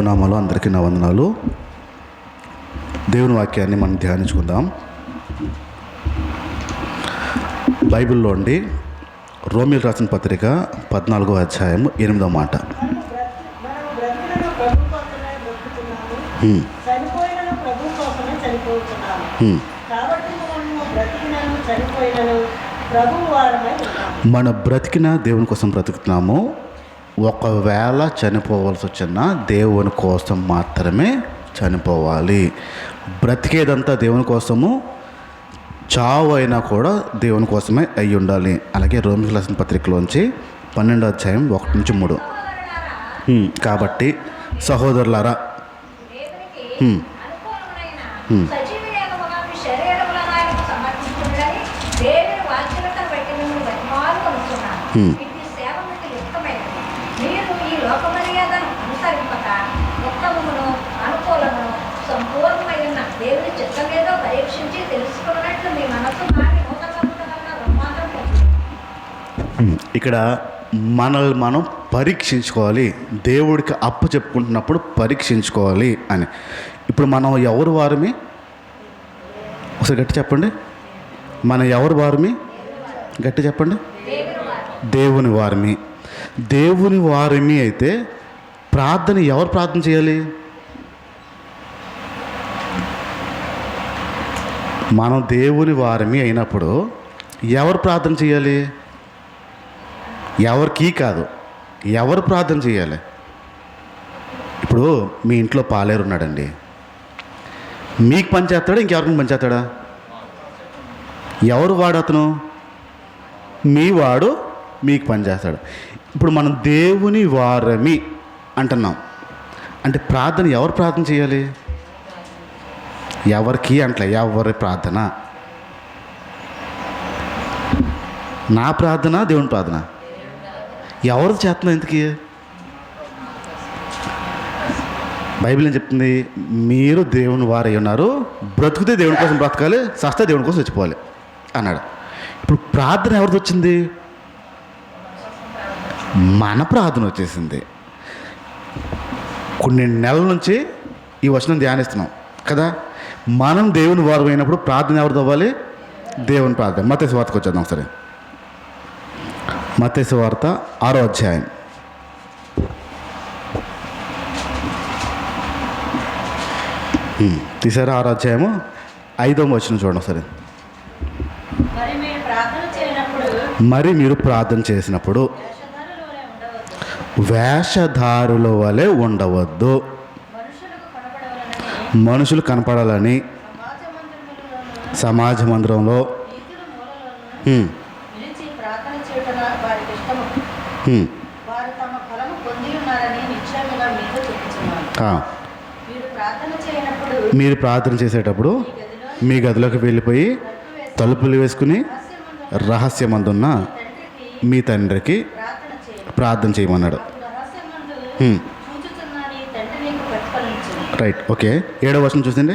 నామాలు అందరికీ నా వందనాలు. దేవుని వాక్యాన్ని మనం ధ్యానించుకుందాం. బైబిల్లో ఉండి రోమీయులకు రాసిన పత్రిక 14వ అధ్యాయం 8వ మాట. మన బ్రతికిన దేవుని కోసం బ్రతుకుతున్నాము. ఒకవేళ చనిపోవాల్సి వచ్చినా దేవుని కోసం మాత్రమే చనిపోవాలి. బ్రతికేదంతా దేవుని కోసము, చావు అయినా కూడా దేవుని కోసమే అయి ఉండాలి. అలాగే రోమీయులకు రాసిన పత్రికలోంచి 12వ అధ్యాయం 1-3. కాబట్టి సహోదరులారా, ఇక్కడ మనల్ని మనం పరీక్షించుకోవాలి. దేవుడికి అప్పు చెప్పుకుంటున్నప్పుడు పరీక్షించుకోవాలి అని. ఇప్పుడు మనం ఎవరు వారిమి? ఒకసారి గట్టి చెప్పండి. మనం ఎవరు వారిమి? గట్టి చెప్పండి. దేవుని వారిమి. దేవుని వారిమి అయితే ప్రార్థన ఎవరు ప్రార్థన చేయాలి? మనం దేవుని వారిమి అయినప్పుడు ఎవరు ప్రార్థన చేయాలి? ఎవరికి కాదు, ఎవరు ప్రార్థన చేయాలి? ఇప్పుడు మీ ఇంట్లో పాలేరు ఉన్నాడండి. మీకు పని చేస్తాడా? ఇంకెవరికి పని చేస్తాడా? ఎవరు వాడు? అతను మీ వాడు మీకు పని చేస్తాడు. ఇప్పుడు మనం దేవుని వారమి అంటున్నాం అంటే ప్రార్థన ఎవరు ప్రార్థన చేయాలి? ఎవరికి అంటలే, ఎవరి ప్రార్థన? నా ప్రార్థన, దేవుని ప్రార్థన. ఎవరు చేస్తున్నా ఇంతకీ? బైబిల్ ఏం చెప్తుంది? మీరు దేవుని వారై ఉన్నారు, బ్రతుకుతే దేవుని కోసం బ్రతకాలి, సస్తే దేవుని కోసం చచ్చిపోవాలి అన్నాడు. ఇప్పుడు ప్రార్థన ఎవరిది వచ్చింది? మన ప్రార్థన వచ్చేసింది. కొన్ని నెలల నుంచి ఈ వచనం ధ్యానిస్తున్నాం కదా. మనం దేవుని వారు అయినప్పుడు ప్రార్థన ఎవరిది అవ్వాలి? దేవుని ప్రార్థన. మత్తయి సువార్తకు వచ్చేద్దాం ఒకసారి. మత్తయి సువార్త 6వ అధ్యాయం. తీసారా? 6వ అధ్యాయము 5వ వచనం చూడండి ఒకసారి. మరి మీరు ప్రార్థన చేసినప్పుడు వేషధారుల వలె ఉండవద్దు, మనుషులు కనపడాలని సమాజ మందిరంలో మీరు ప్రార్థన చేసేటప్పుడు మీ గదిలోకి వెళ్ళిపోయి తలుపులు వేసుకుని రహస్యమందున్న మీ తండ్రికి ప్రార్థన చేయమన్నాడు. Right, okay. 7వ వచనం చూసిండి.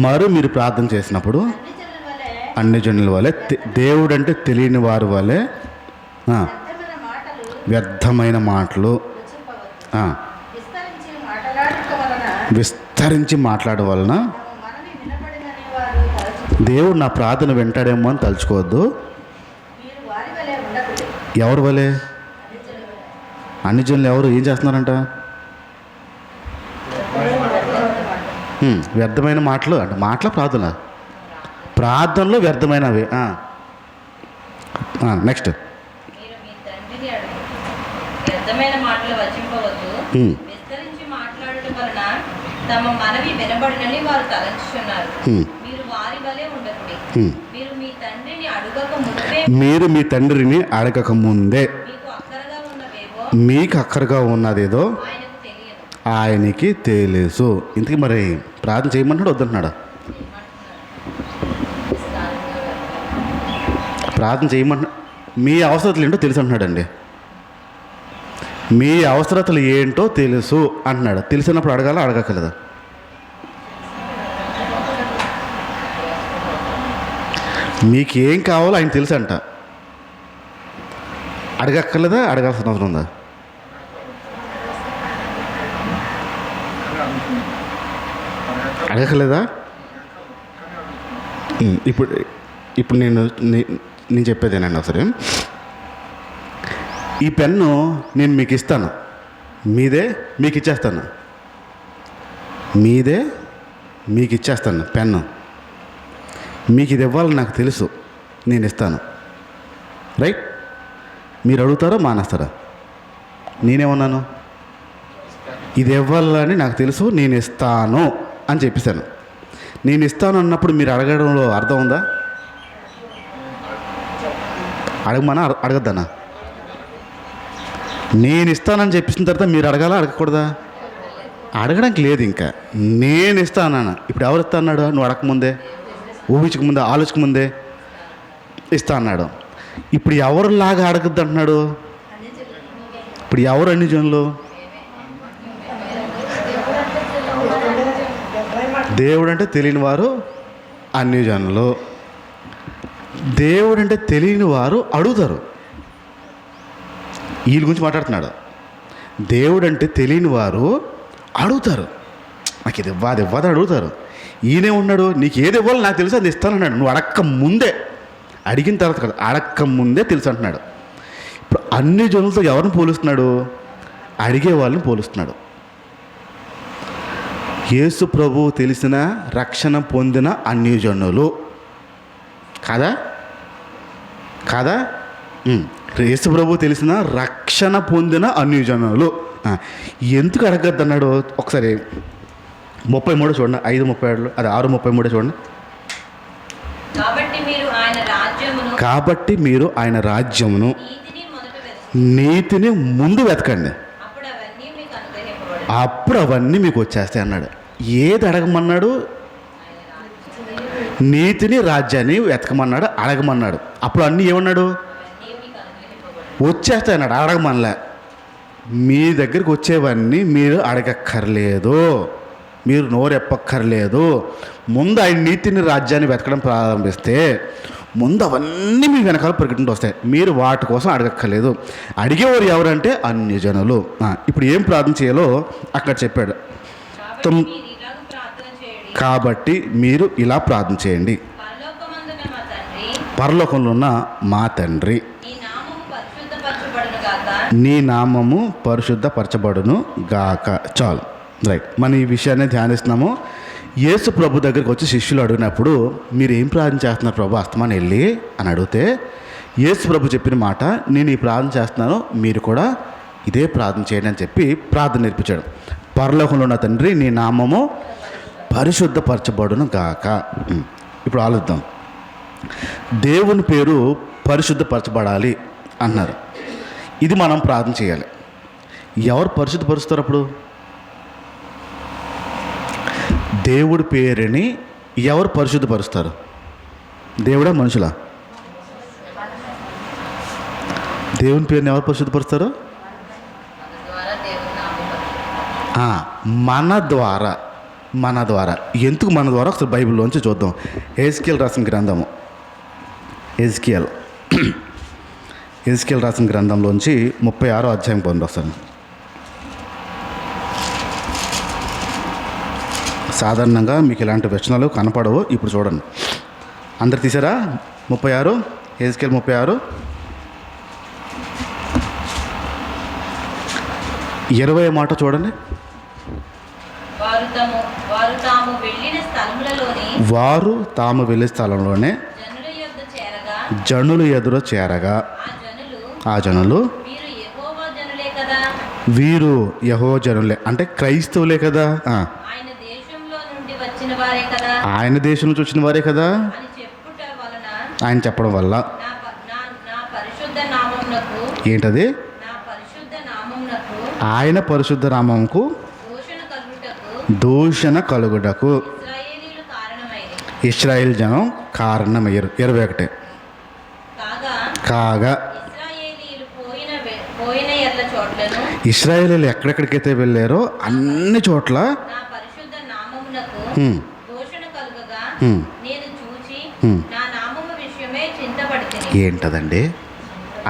మరి మీరు ప్రార్థన చేసినప్పుడు అన్ని జనుల వలె, దేవుడు అంటే తెలియని వారి వలె వ్యర్థమైన మాటలు విస్తరించి మాట్లాడడం వలన దేవుడు నా ప్రార్థన వింటాడేమో అని తలుచుకోవద్దు. ఎవరి వలె? అన్ని జనులు ఎవరు ఏం చేస్తున్నారంట? వ్యర్థమైన మాటలు అంటే మాటల ప్రార్థన, ప్రార్థనలో వ్యర్థమైనవి. నెక్స్ట్, మీరు మీ తండ్రిని అడగక ముందే మీకు అక్కరగా ఉన్నదేదో ఆయనకి తెలుసు. ఇంతకీ మరి ప్రార్థన చేయమంటాడు వద్దంటున్నాడా? ప్రార్థన చేయమంటున్నా. మీ అవసరతలు ఏంటో తెలుసు అంటున్నాడండి. మీ అవసరతలు ఏంటో తెలుసు అంటున్నాడు. తెలిసినప్పుడు అడగాల, అడగక్కర్లేదా? మీకేం కావాలో ఆయన తెలుసు అంట. అడగక్కర్లేదా? అడగాల్సిన అవసరం ఉందా? అడగలేదా? ఇప్పుడు ఇప్పుడు నేను చెప్పేదేనండి ఒకసారి. ఈ పెన్ను నేను మీకు ఇస్తాను, మీదే మీకు ఇచ్చేస్తాను, మీదే మీకు ఇచ్చేస్తాను పెన్ను. మీకు ఇది ఇవ్వాలని నాకు తెలుసు, నేను ఇస్తాను. రైట్? మీరు అడుగుతారా మానేస్తారా? నేనేమన్నాను? ఇది ఇవ్వాలని నాకు తెలుసు, నేను ఇస్తాను అని చెప్పేశాను. నేను ఇస్తాను అన్నప్పుడు మీరు అడగడంలో అర్థం ఉందా? అడగమనా అడగద్దనా? నేను ఇస్తానని చెప్పేసిన తర్వాత మీరు అడగాలా అడగకూడదా? అడగడానికి లేదు. ఇంకా నేను ఇస్తానన్నా. ఇప్పుడు ఎవరు ఇస్తా అన్నాడు? నువ్వు అడగకముందే, ఊహించకముందే, ఆలోచకముందే ఇస్తా అన్నాడు. ఇప్పుడు ఎవరులాగా అడగద్దు అంటున్నాడు? ఇప్పుడు ఎవరు అన్ని జనులు? దేవుడు అంటే తెలియని వారు అన్ని జనులు. దేవుడు అంటే తెలియని వారు అడుగుతారు. వీళ్ళ గురించి మాట్లాడుతున్నాడు. దేవుడు అంటే తెలియని వారు అడుగుతారు. నాకు ఇది ఇవ్వదు ఇవ్వదు అడుగుతారు. ఈయనే ఉన్నాడు, నీకు ఏది ఇవ్వాలో నాకు తెలుసు, అది ఇస్తానన్నాడు. నువ్వు అడక్క ముందే, అడిగిన తర్వాత కదా, అడక్క ముందే తెలుసు అంటున్నాడు. ఇప్పుడు అన్ని జనులతో ఎవరిని పోలుస్తున్నాడు? అడిగే వాళ్ళని పోలుస్తున్నాడు. యేసు ప్రభువు తెలిసిన, రక్షణ పొందిన అన్యజనులు కాదా? కాదా? యేసు ప్రభువు తెలిసిన, రక్షణ పొందిన అన్యజనులు. ఎందుకు అడగద్దన్నాడు? ఒకసారి 33 చూడండి, 5:37, అది 6:33 చూడండి. కాబట్టి మీరు ఆయన రాజ్యమును, నీతిని ముందు వెతకండి, అప్పుడు అవన్నీ మీకు వచ్చేస్తాయి అన్నాడు. ఏది అడగమన్నాడు? నీతిని, రాజ్యాన్ని వెతకమన్నాడు, అడగమన్నాడు. అప్పుడు అన్నీ ఏమన్నాడు? వచ్చేస్తాయి అన్నాడు. అడగమనలే. మీ దగ్గరికి వచ్చేవన్నీ మీరు అడగక్కర్లేదు, మీరు నోరెప్పక్కర్లేదు. ముందు ఆయన నీతిని, రాజ్యాన్ని వెతకడం ప్రారంభిస్తే ముందు అవన్నీ మీ వెనకాల పరిగెట్టుకుంటూ వస్తాయి. మీరు వాటి కోసం అడగక్కర్లేదు. అడిగేవారు ఎవరంటే అన్యజనులు. ఇప్పుడు ఏం ప్రార్థన చేయాలో అక్కడ చెప్పాడు. కాబట్టి మీరు ఇలా ప్రార్థన చేయండి. పరలోకంలో ఉన్న మా తండ్రి, నీ నామము పరిశుద్ధపరచబడును గాక. చాలు, రైట్. మనం ఈ విషయాన్ని ధ్యానిస్తున్నాము. యేసు ప్రభు దగ్గరికి వచ్చి శిష్యులు అడిగినప్పుడు, మీరు ఏం ప్రార్థన చేస్తున్నారు ప్రభు అస్తమాని వెళ్ళి అని అడిగితే, యేసు ప్రభు చెప్పిన మాట, నేను ఈ ప్రార్థన చేస్తున్నాను, మీరు కూడా ఇదే ప్రార్థన చేయండి అని చెప్పి ప్రార్థన నేర్పించాడు. పరలోకంలో ఉన్న తండ్రి, నీ నామము పరిశుద్ధపరచబడును గాక. ఇప్పుడు ఆలోచిద్దాం. దేవుని పేరు పరిశుద్ధపరచబడాలి అన్నారు. ఇది మనం ప్రార్థన చేయాలి. ఎవరు పరిశుద్ధపరుస్తారు? అప్పుడు దేవుడి పేరుని ఎవరు పరిశుద్ధపరుస్తారు? దేవుడా, మనుషులా? దేవుని పేరుని ఎవరు పరిశుద్ధపరుస్తారు? మన ద్వారా. ఎందుకు మన ద్వారా? ఒకసారి బైబిల్లోంచి చూద్దాం. హెజ్కేల్ రాసిన గ్రంథము, హెజ్కేల్ రాసిన గ్రంథంలోంచి 36వ అధ్యాయం పొంది వస్తాను. సాధారణంగా మీకు ఇలాంటి వచనాలు కనపడవు. ఇప్పుడు చూడండి. అందరు తీసారా? 36, హెజ్కేల్ 36, 20 మాట చూడండి. వారు తాము వెళ్ళిన స్థలంలోనే జనులు ఎదురు చేరగా, ఆ జనులు వీరు యెహోవా జనులే, అంటే క్రైస్తవులే కదా, ఆయన దేశం నుంచి వచ్చిన వారే కదా ఆయన చెప్పడం వల్ల ఏంటది? ఆయన పరిశుద్ధ నామముకు దూషణ కలుగుటకు ఇశ్రాయేల్ జనం కారణమయ్యారు. 21 కాగా ఇశ్రాయేలీలు ఎక్కడెక్కడికైతే వెళ్ళారో అన్ని చోట్ల ఏంటదండి?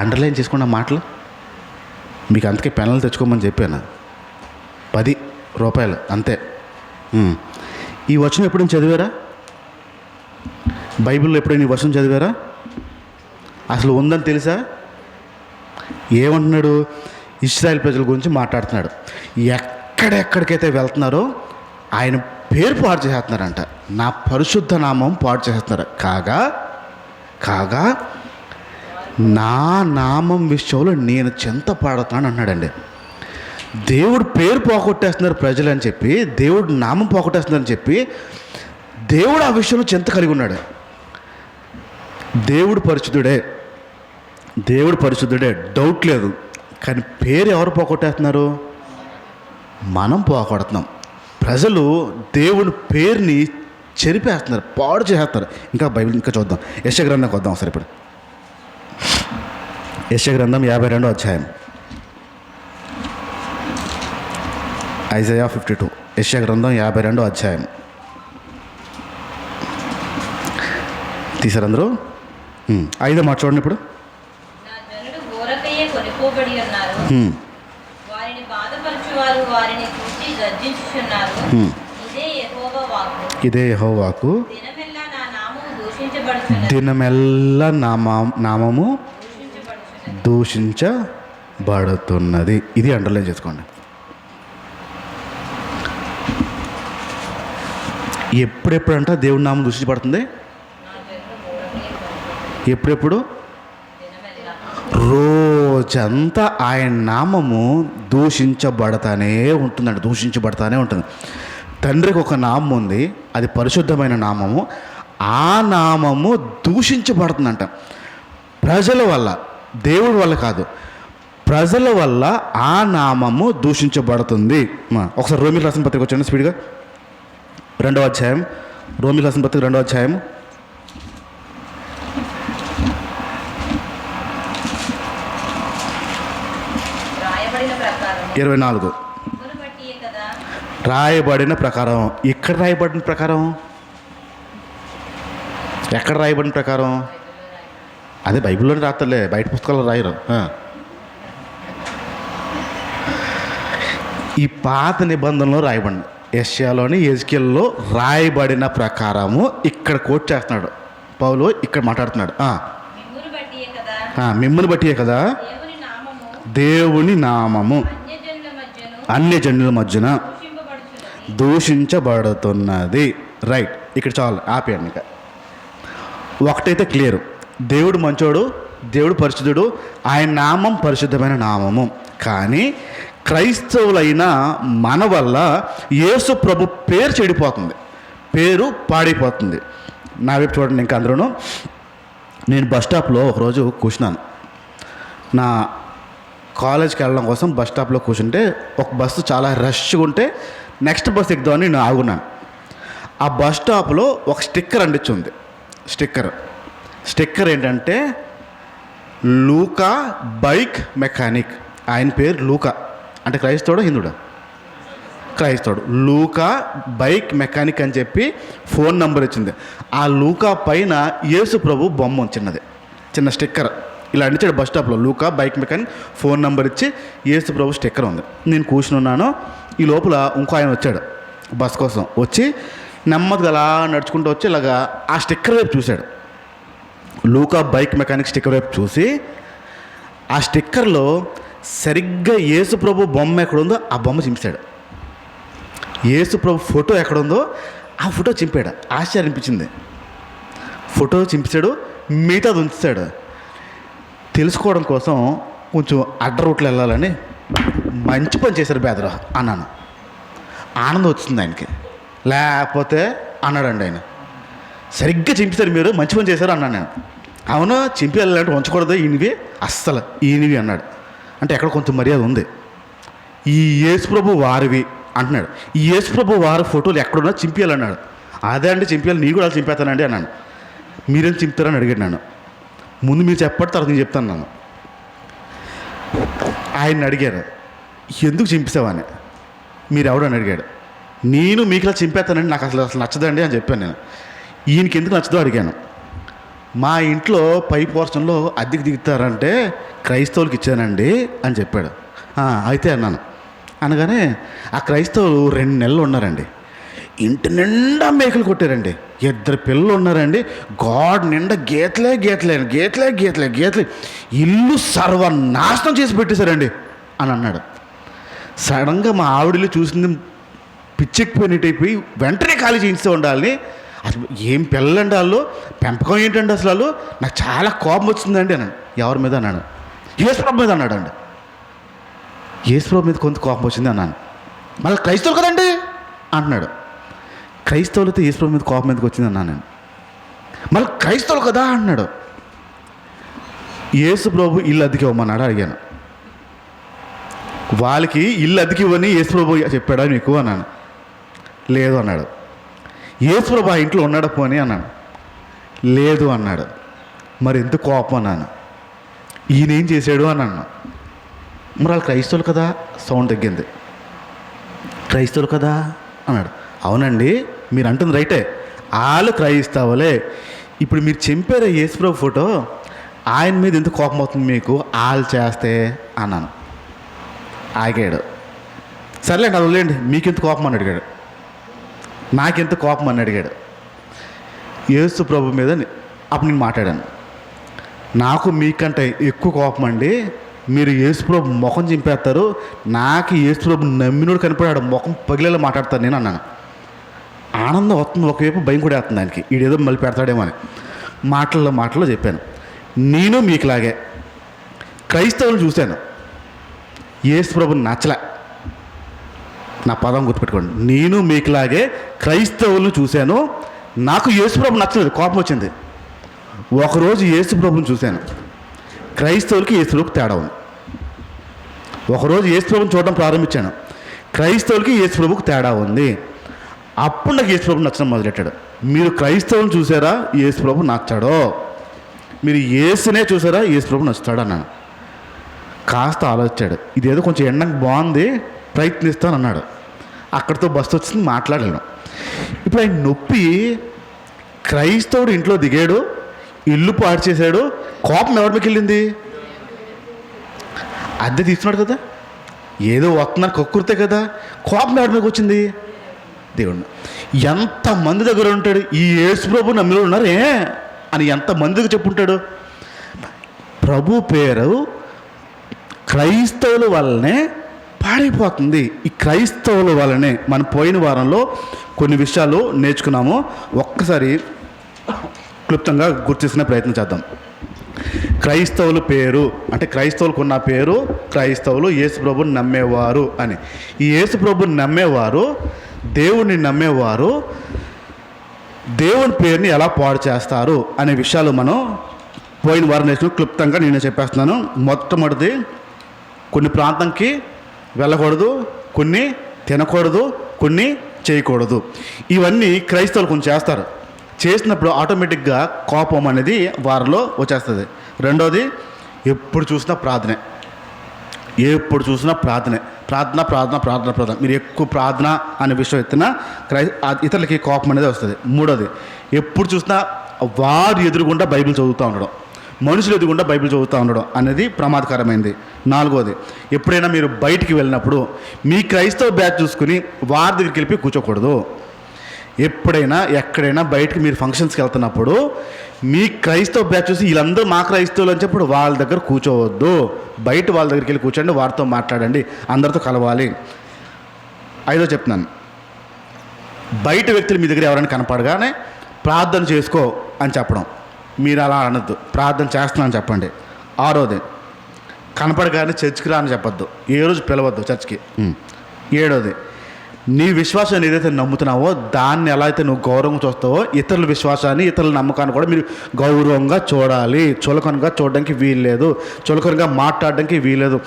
అండర్లైన్ చేసుకున్న మాటలు మీకు అందుకే పెన్నులు తెచ్చుకోమని చెప్పాను. 10 రూపాయలు అంతే. ఈ వచనం ఎప్పుడైనా చదివారా? బైబిల్లో ఎప్పుడైనా ఈ వచనం చదివారా? అసలు ఉందని తెలుసా? ఏమంటున్నాడు? ఇశ్రాయేల్ ప్రజల గురించి మాట్లాడుతున్నాడు. ఎక్కడెక్కడికైతే వెళ్తున్నారో ఆయన పేరు పాడు చేస్తున్నారంట, నా పరిశుద్ధ నామం పాడు చేస్తున్నారు. కాగా నా నామం విషయంలో నేను చింత పాడుతున్నాను అన్నాడండి. దేవుడు పేరు పోగొట్టేస్తున్నారు ప్రజలు అని చెప్పి, దేవుడు నామం పోగొట్టేస్తున్నారని చెప్పి దేవుడు ఆ విషయంలో చింత కలిగి ఉన్నాడు. దేవుడు పరిశుద్ధుడే, డౌట్ లేదు. కానీ పేరు ఎవరు పోగొట్టేస్తున్నారు? మనం పోగొడుతున్నాం. ప్రజలు దేవుని పేరుని చెరిపేస్తున్నారు, పాడు చేస్తున్నారు. ఇంకా బైబిల్ ఇంకా చూద్దాం. యెషయా గ్రంథంకి వద్దాం ఒకసారి. ఇప్పుడు యెషయా గ్రంథం 52వ అధ్యాయం, ఐజయా 52. యెషయా గ్రంథం 52వ అధ్యాయం తీసారు అందరూ. 5వ మాట చూడండి. ఇప్పుడు ఇదే యెహోవా వాక్కు, దినమెల్లా నామము దూషించబడుతున్నది. ఇది అండర్లైన్ చేసుకోండి. ఎప్పుడెప్పుడంట దేవుడి నామం దూషించబడుతుంది? ఎప్పుడెప్పుడు? రోజంతా ఆయన నామము దూషించబడతానే ఉంటుంది. తండ్రికి ఒక నామం ఉంది, అది పరిశుద్ధమైన నామము. ఆ నామము దూషించబడుతుందంట ప్రజల వల్ల, దేవుడి వల్ల కాదు, ప్రజల వల్ల ఆ నామము దూషించబడుతుంది. ఒకసారి రోమీయులకు రాసిన పత్రిక వచ్చాను స్పీడ్గా. 2వ అధ్యాయం, రోమీయులకు రాసిన పత్రిక 2వ అధ్యాయం 24. రాయబడిన ప్రకారం. ఎక్కడ రాయబడిన ప్రకారం? ఎక్కడ రాయబడిన ప్రకారం? అదే బైబిల్లోనే రాస్తలే, బయట పుస్తకాల్లో రాయరు. ఈ పాత నిబంధనలో రాయబడి, యెషయాలోని యెజ్కేలులో రాయబడిన ప్రకారము ఇక్కడ కోట్ చేస్తున్నాడు పౌలు. ఇక్కడ మాట్లాడుతున్నాడు, మిమ్ముని బట్టియే కదా దేవుని నామము అన్యజనుల మధ్యన దూషించబడుతున్నది. రైట్, ఇక్కడ చాలు, ఆపేయండి. ఇంకా ఒకటైతే క్లియర్, దేవుడు మంచోడు, దేవుడు పరిశుద్ధుడు, ఆయన నామం పరిశుద్ధమైన నామము. కానీ క్రైస్తవులైన మన వల్ల యేసు ప్రభు పేరు చెడిపోతుంది, పేరు పాడైపోతుంది. నా వైపు చూడండి. ఇంకా అందరూ, నేను బస్ స్టాప్లో ఒకరోజు కూర్చున్నాను. నా కాలేజ్కి వెళ్ళడం కోసం బస్ స్టాప్లో కూర్చుంటే ఒక బస్సు చాలా రష్గా ఉంటే నెక్స్ట్ బస్ ఎక్కుదామని నేను ఆగున్నాను. ఆ బస్ స్టాప్లో ఒక స్టిక్కర్ అంటించుంది. స్టిక్కర్ ఏంటంటే లూకా బైక్ మెకానిక్. ఆయన పేరు లూకా, అంటే క్రైస్తవుడు హిందుడా? క్రైస్తవుడు. లూకా బైక్ మెకానిక్ అని చెప్పి ఫోన్ నెంబర్ ఇచ్చింది. ఆ లూకా పైన యేసు ప్రభు బొమ్మ చిన్నది, చిన్న స్టిక్కర్ ఇలా అంటించాడు బస్ స్టాప్లో. లూకా బైక్ మెకానిక్ ఫోన్ నెంబర్ ఇచ్చి యేసు ప్రభు స్టిక్కర్ ఉంది. నేను కూర్చుని ఉన్నాను. ఈ లోపల ఇంకో ఆయన వచ్చాడు బస్ కోసం. వచ్చి నెమ్మదిగా అలా నడుచుకుంటూ వచ్చి ఇలాగా ఆ స్టిక్కర్ వైపు చూశాడు. లూకా బైక్ మెకానిక్ స్టిక్కర్ వైపు చూసి ఆ స్టిక్కర్లో సరిగ్గా యేసు ప్రభు బొమ్మ ఎక్కడుందో ఆ బొమ్మ చింపాడు. యేసు ప్రభు ఫోటో ఎక్కడుందో ఆ ఫోటో చింపాడు. ఆశ్చర్యం అనిపించింది. ఫోటో చింపాడు, మిగతాది ఉంచాడు. తెలుసుకోవడం కోసం కొంచెం అడ్డ రూట్లో వెళ్ళాలని మంచి పని చేశారు బేదరా అన్నాను. ఆనందం వచ్చింది ఆయనకి. లేకపోతే అన్నాడండి ఆయన, సరిగ్గా చింపుతారు మీరు, మంచి పని చేశారు అన్నాను నేను. అవును, చింపి వెళ్ళాలంటే ఉంచకూడదు ఈయనవి, అస్సలు ఈయనవి అన్నాడు. అంటే ఎక్కడ కొంచెం మర్యాద ఉంది. ఈ యేసుప్రభు వారివి అంటున్నాడు. ఈ యేసుప్రభు వారి ఫోటోలు ఎక్కడున్నా చింపేయాలన్నాడు. అదే అండి చింపేయాలి, నీ కూడా చింపేస్తానండి అన్నాను. మీరేం చింపుతారని అడిగాడు నన్ను. ముందు మీరు చెప్పండి, తర్వాత నేను చెప్తాను నన్ను. ఆయన్ని అడిగారు, ఎందుకు చింపేసావని. మీరు ఎవడని అడిగాడు. నేను మీకులా చింపేస్తానండి, నాకు అసలు నచ్చదండి అని చెప్పాను నేను. ఈయనకి ఎందుకు నచ్చదో అడిగాను. మా ఇంట్లో పై పోర్షన్లో అద్దెకి దిగుతారంటే క్రైస్తవులకి ఇచ్చానండి అని చెప్పాడు. అయితే అన్నాను. అనగానే ఆ క్రైస్తవులు 2 నెలలు ఉన్నారండి. ఇంటి నిండా మేకలు కొట్టారండి. 2 పిల్లలు ఉన్నారండి. గాడ్ నిండా గీతలే ఇల్లు సర్వనాశనం చేసి పెట్టేశారండి అని అన్నాడు. సడన్గా మా ఆవిడలు చూసింది పిచ్చెక్కిపోయినట్టయిపోయి వెంటనే ఖాళీ చేయిస్తూ ఉండాలని. అసలు ఏం పిల్లలండి వాళ్ళు, పెంపకం ఏంటండి అసలు వాళ్ళు, నాకు చాలా కోపం వచ్చిందండి అన్నాడు. ఎవరి మీద అన్నాడు? యేసుప్రభు మీద అన్నాడండి. యేసుప్రభు మీద కొంత కోపం వచ్చింది అన్నాను. మళ్ళీ క్రైస్తవులు కదండి అంటున్నాడు. క్రైస్తవులతో యేసుప్రభు మీద కోపం మీదకి వచ్చింది అన్నాను నేను. మళ్ళీ క్రైస్తవులు కదా అన్నాడు. యేసుప్రభు ఇల్లు అద్దెకి ఇవ్వమన్నాడు అడిగాను. వాళ్ళకి ఇల్లు అద్దెకి ఇవ్వని యేసుప్రభు చెప్పాడా మీకు అన్నాను. లేదు అన్నాడు. యేసుప్రభు ఆ ఇంట్లో ఉన్నాడా పోనీ అన్నాను. లేదు అన్నాడు. మరి ఎందుకు కోపం అన్నాను. ఈయన ఏం చేశాడు అని అన్నాను. మరి వాళ్ళు క్రైస్తవులు కదా, సౌండ్ తగ్గింది. క్రైస్తవులు కదా అన్నాడు. అవునండి మీరు అంటుంది రైటే, వాళ్ళు క్రైస్తవులే. ఇప్పుడు మీరు చంపారే యేసుప్రభు ఫోటో, ఆయన మీద ఎందుకు కోపం అవుతుంది మీకు వాళ్ళు చేస్తే అన్నాను. ఆగాడు. సర్లేండి అది వదిలేండి, మీకెంత కోపం అని అడిగాడు. నాకెంత కోపం అని అడిగాడు. యేసుప్రభు మీద అప్పుడు నేను మాట్లాడాను. నాకు మీకంటే ఎక్కువ కోపం అండి, మీరు యేసుప్రభు ముఖం చింపేస్తారు, నాకు యేసుప్రభు నమ్మినోడు కనిపడాడు ముఖం పగిలేలా మాట్లాడతాను నేను అన్నాను. ఆనందం వస్తుంది, ఒకవైపు భయం కూడా వేస్తుంది ఆయనకి, వీడేదో మళ్ళీ పెడతాడేమో అని. మాటల్లో చెప్పాను. నేను మీకులాగే క్రైస్తవులను చూశాను, యేసుప్రభుని నచ్చలే. నా పదం గుర్తుపెట్టుకోండి. నేను మీకులాగే క్రైస్తవులను చూశాను, నాకు యేసుప్రభు నచ్చలేదు, కోపం వచ్చింది. ఒకరోజు యేసుప్రభుని చూశాను, క్రైస్తవులకి యేసుప్రభుకి తేడా ఉంది. ఒకరోజు యేసుప్రభుని చూడడం ప్రారంభించాను, క్రైస్తవులకి యేసుప్రభుకి తేడా ఉంది. అప్పుడు నాకు యేసుప్రభు నచ్చడం మొదలెట్టాడు. మీరు క్రైస్తవులను చూసారా, యేసుప్రభు నచ్చాడో, మీరు యేసునే చూసారా, యేసుప్రభు నచ్చుతాడు అన్నాను. కాస్త ఆలోచించాడు. ఇదేదో కొంచెం ఎండకు బాగుంది, ప్రయత్నిస్తాను అన్నాడు. అక్కడితో బస్సు వచ్చింది, మాట్లాడలేను. ఇప్పుడు ఆయన నొప్పి, క్రైస్తవుడు ఇంట్లో దిగాడు, ఇల్లు పాడు చేశాడు, కోపం ఎవరి మీకు వెళ్ళింది? అద్దె తీసుకున్నాడు కదా, ఏదో వస్తున్నారు కొక్కురితే కదా, కోపం ఎవరి మీకు వచ్చింది? దేవుడు. ఎంతమంది దగ్గర ఉంటాడు ఈ యేసుప్రభు నమ్మిలో ఉన్నారే అని ఎంతమందికి చెప్పుంటాడు? ప్రభు పేరు క్రైస్తవుల వల్లనే పాడైపోతుంది. ఈ క్రైస్తవుల వల్లనే మనం పోయిన వారంలో కొన్ని విషయాలు నేర్చుకున్నాము. ఒక్కసారి క్లుప్తంగా గుర్తించుకునే ప్రయత్నం చేద్దాం. క్రైస్తవుల పేరు అంటే క్రైస్తవులకు ఉన్న పేరు, క్రైస్తవులు యేసుప్రభుని నమ్మేవారు అని. ఈ యేసుప్రభుని నమ్మేవారు, దేవుణ్ణి నమ్మేవారు దేవుని పేరుని ఎలా పాడు చేస్తారు అనే విషయాలు మనం పోయిన వారం నేర్చుకుని క్లుప్తంగా నేను చెప్పేస్తున్నాను. మొట్టమొదటిది, కొన్ని ప్రాంతంకి వెళ్ళకూడదు, కొన్ని తినకూడదు, కొన్ని చేయకూడదు. ఇవన్నీ క్రైస్తవులు కొంచెం చేస్తారు. చేసినప్పుడు ఆటోమేటిక్గా కోపం అనేది వారిలో వచ్చేస్తుంది. రెండోది, ఎప్పుడు చూసినా ప్రార్థనే, ఎప్పుడు చూసినా ప్రార్థనే, ప్రార్థన. మీరు ఎక్కువ ప్రార్థన అనే విషయం ఎత్తినా ఇతరులకి కోపం అనేది వస్తుంది. మూడోది, ఎప్పుడు చూసినా వారు ఎదురుగుండా బైబిల్ చదువుతూ ఉండడం, మనుషులు ఎదురుగుండా బైబిల్ చదువుతూ ఉండడం అనేది ప్రమాదకరమైంది. నాలుగోది, ఎప్పుడైనా మీరు బయటికి వెళ్ళినప్పుడు మీ క్రైస్తవ బ్యాచ్ చూసుకుని వారి దగ్గరికి వెళ్ళి కూర్చోకూడదు. ఎప్పుడైనా ఎక్కడైనా బయటికి మీరు ఫంక్షన్స్కి వెళ్తున్నప్పుడు మీ క్రైస్తవ బ్యాచ్ చూసి వీళ్ళందరూ మా క్రైస్తవులు అని చెప్పి వాళ్ళ దగ్గర కూర్చోవద్దు. బయట వాళ్ళ దగ్గరికి వెళ్ళి కూర్చోండి, వారితో మాట్లాడండి, అందరితో కలవాలి. ఐదో చెప్తున్నాను, బయట వ్యక్తులు మీ దగ్గర ఎవరైనా కనపడగానే ప్రార్థన చేసుకో అని చెప్పడం, మీరు అలా అనొద్దు, ప్రార్థన చేస్తున్నాను చెప్పండి. ఆరోది, కనపడగానే చర్చికి రా అని చెప్పొద్దు, ఏ రోజు పిలవద్దు చర్చ్కి. ఏడోది, నీ విశ్వాసాన్ని ఏదైతే నమ్ముతున్నావో దాన్ని ఎలా అయితే నువ్వు గౌరవంగా చూస్తావో ఇతరుల విశ్వాసాన్ని, ఇతరుల నమ్మకాన్ని కూడా మీరు గౌరవంగా చూడాలి. చులకనగా చూడడానికి వీల్లేదు, చులకనగా మాట్లాడడానికి వీల్లేదు.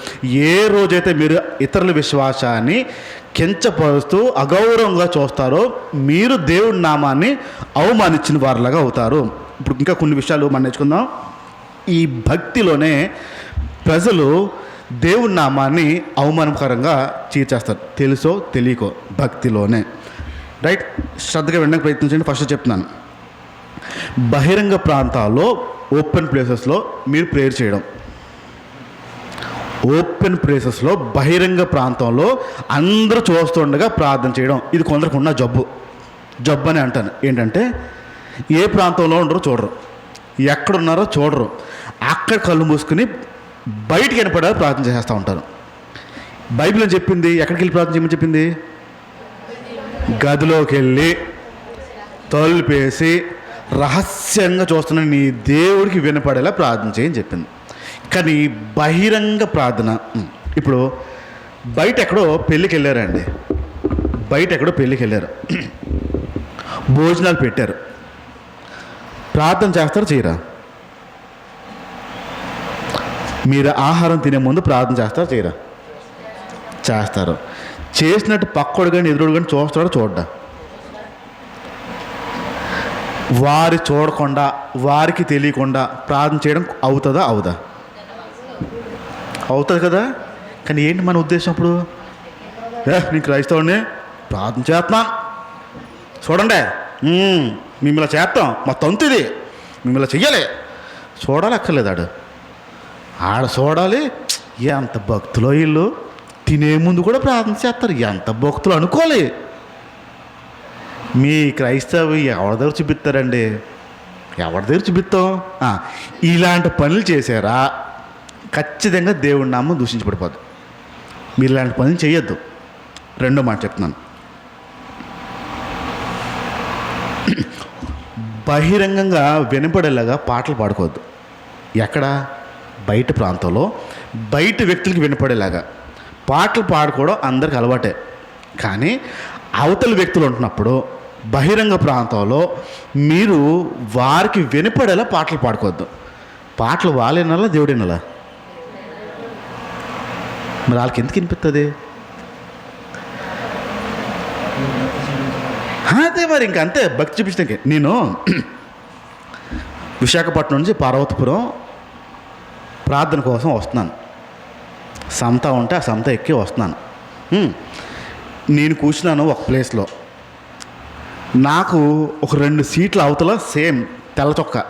ఏ రోజైతే మీరు ఇతరుల విశ్వాసాన్ని కించపరుస్తూ అగౌరవంగా చూస్తారో మీరు దేవుడి నామాన్ని అవమానించిన వారిలాగా అవుతారు. ఇప్పుడు ఇంకా కొన్ని విషయాలు మనం నేర్చుకుందాం. ఈ భక్తిలోనే ప్రజలు దేవుడి నామాన్ని అవమానకరంగా చేస్తారు, తెలుసో తెలియకో, భక్తిలోనే. రైట్, శ్రద్ధగా వినడానికి ప్రయత్నించండి. ఫస్ట్ చెప్తున్నాను, బహిరంగ ప్రాంతాల్లో ఓపెన్ ప్లేసెస్లో మీరు ప్రేయర్ చేయడం, ఓపెన్ ప్లేసెస్లో, బహిరంగ ప్రాంతంలో అందరూ చూస్తుండగా ప్రార్థన చేయడం. ఇది కొందరికి ఉన్న జబ్బు అని అంటాను. ఏంటంటే ఏ ప్రాంతంలో ఉండరో చూడరు, ఎక్కడున్నారో చూడరు, అక్కడ కళ్ళు మూసుకుని బయటికి వినపడాలి ప్రార్థన చేస్తూ ఉంటారు. బైబిల్ అని చెప్పింది ఎక్కడికి వెళ్ళి ప్రార్థన చేయమని చెప్పింది? గదిలోకి వెళ్ళి తలుపేసి రహస్యంగా చూస్తున్న నీ దేవుడికి వినపడేలా ప్రార్థన చేయని చెప్పింది. కానీ బహిరంగ ప్రార్థన, ఇప్పుడు బయట ఎక్కడో పెళ్ళికి వెళ్ళారండి, భోజనాలు పెట్టారు, ప్రార్థన చేస్తారా చేయరా? మీరు ఆహారం తినే ముందు ప్రార్థన చేస్తారా చేయరా? చేస్తారు. చేసినట్టు పక్కోడు కానీ ఎదురుడు కానీ చూస్తాడో చూడ్డా? వారి చూడకుండా, వారికి తెలియకుండా ప్రార్థన చేయడం అవుతుందా? అవుతుంది కదా. కానీ ఏంటి మన ఉద్దేశం? అప్పుడు నేను క్రైస్తవుని ప్రార్థన చేస్తున్నా, చూడండి మిమ్మల్ని చేస్తాం, మా తంతు ఇది, మిమ్మల్ని చెయ్యాలి. చూడాలి అక్కర్లేదు, ఆడ చూడాలి. ఎంత భక్తులో వీళ్ళు, తినే ముందు కూడా ప్రార్థన చేస్తారు. ఎంత భక్తులు అనుకోవాలి. మీ క్రైస్తవు ఎవరి దగ్గర చూపిస్తారండి? ఎవరి దగ్గర చూపిస్తాం? ఇలాంటి పనులు చేశారా ఖచ్చితంగా దేవుడి నామం దూషించబడిపోద్దు. మీరు ఇలాంటి పనులు చేయొద్దు. రెండో మాట చెప్తున్నాను, బహిరంగంగా వినపడేలాగా పాటలు పాడుకోవద్దు. ఎక్కడ? బయట ప్రాంతంలో బయట వ్యక్తులకి వినపడేలాగా పాటలు పాడుకోవడం అందరికి అలవాటే. కానీ అవతల వ్యక్తులు ఉంటున్నప్పుడు బహిరంగ ప్రాంతంలో మీరు వారికి వినపడేలా పాటలు పాడుకోవద్దు. పాటలు వాళ్ళేనాలా దేవుడేనాలా? మరి వాళ్ళకి ఎందుకు వినిపిస్తుంది? అదే మరి ఇంకంతే భక్తి చూపించడానికి. నేను విశాఖపట్నం నుంచి పార్వతీపురం ప్రార్థన కోసం వస్తున్నాను. సంత ఉంటే ఆ సంత ఎక్కి వస్తున్నాను. నేను కూర్చున్నాను ఒక ప్లేస్లో. నాకు ఒక 2 సీట్ల అవతల సేమ్ తెల్ల చొక్కా,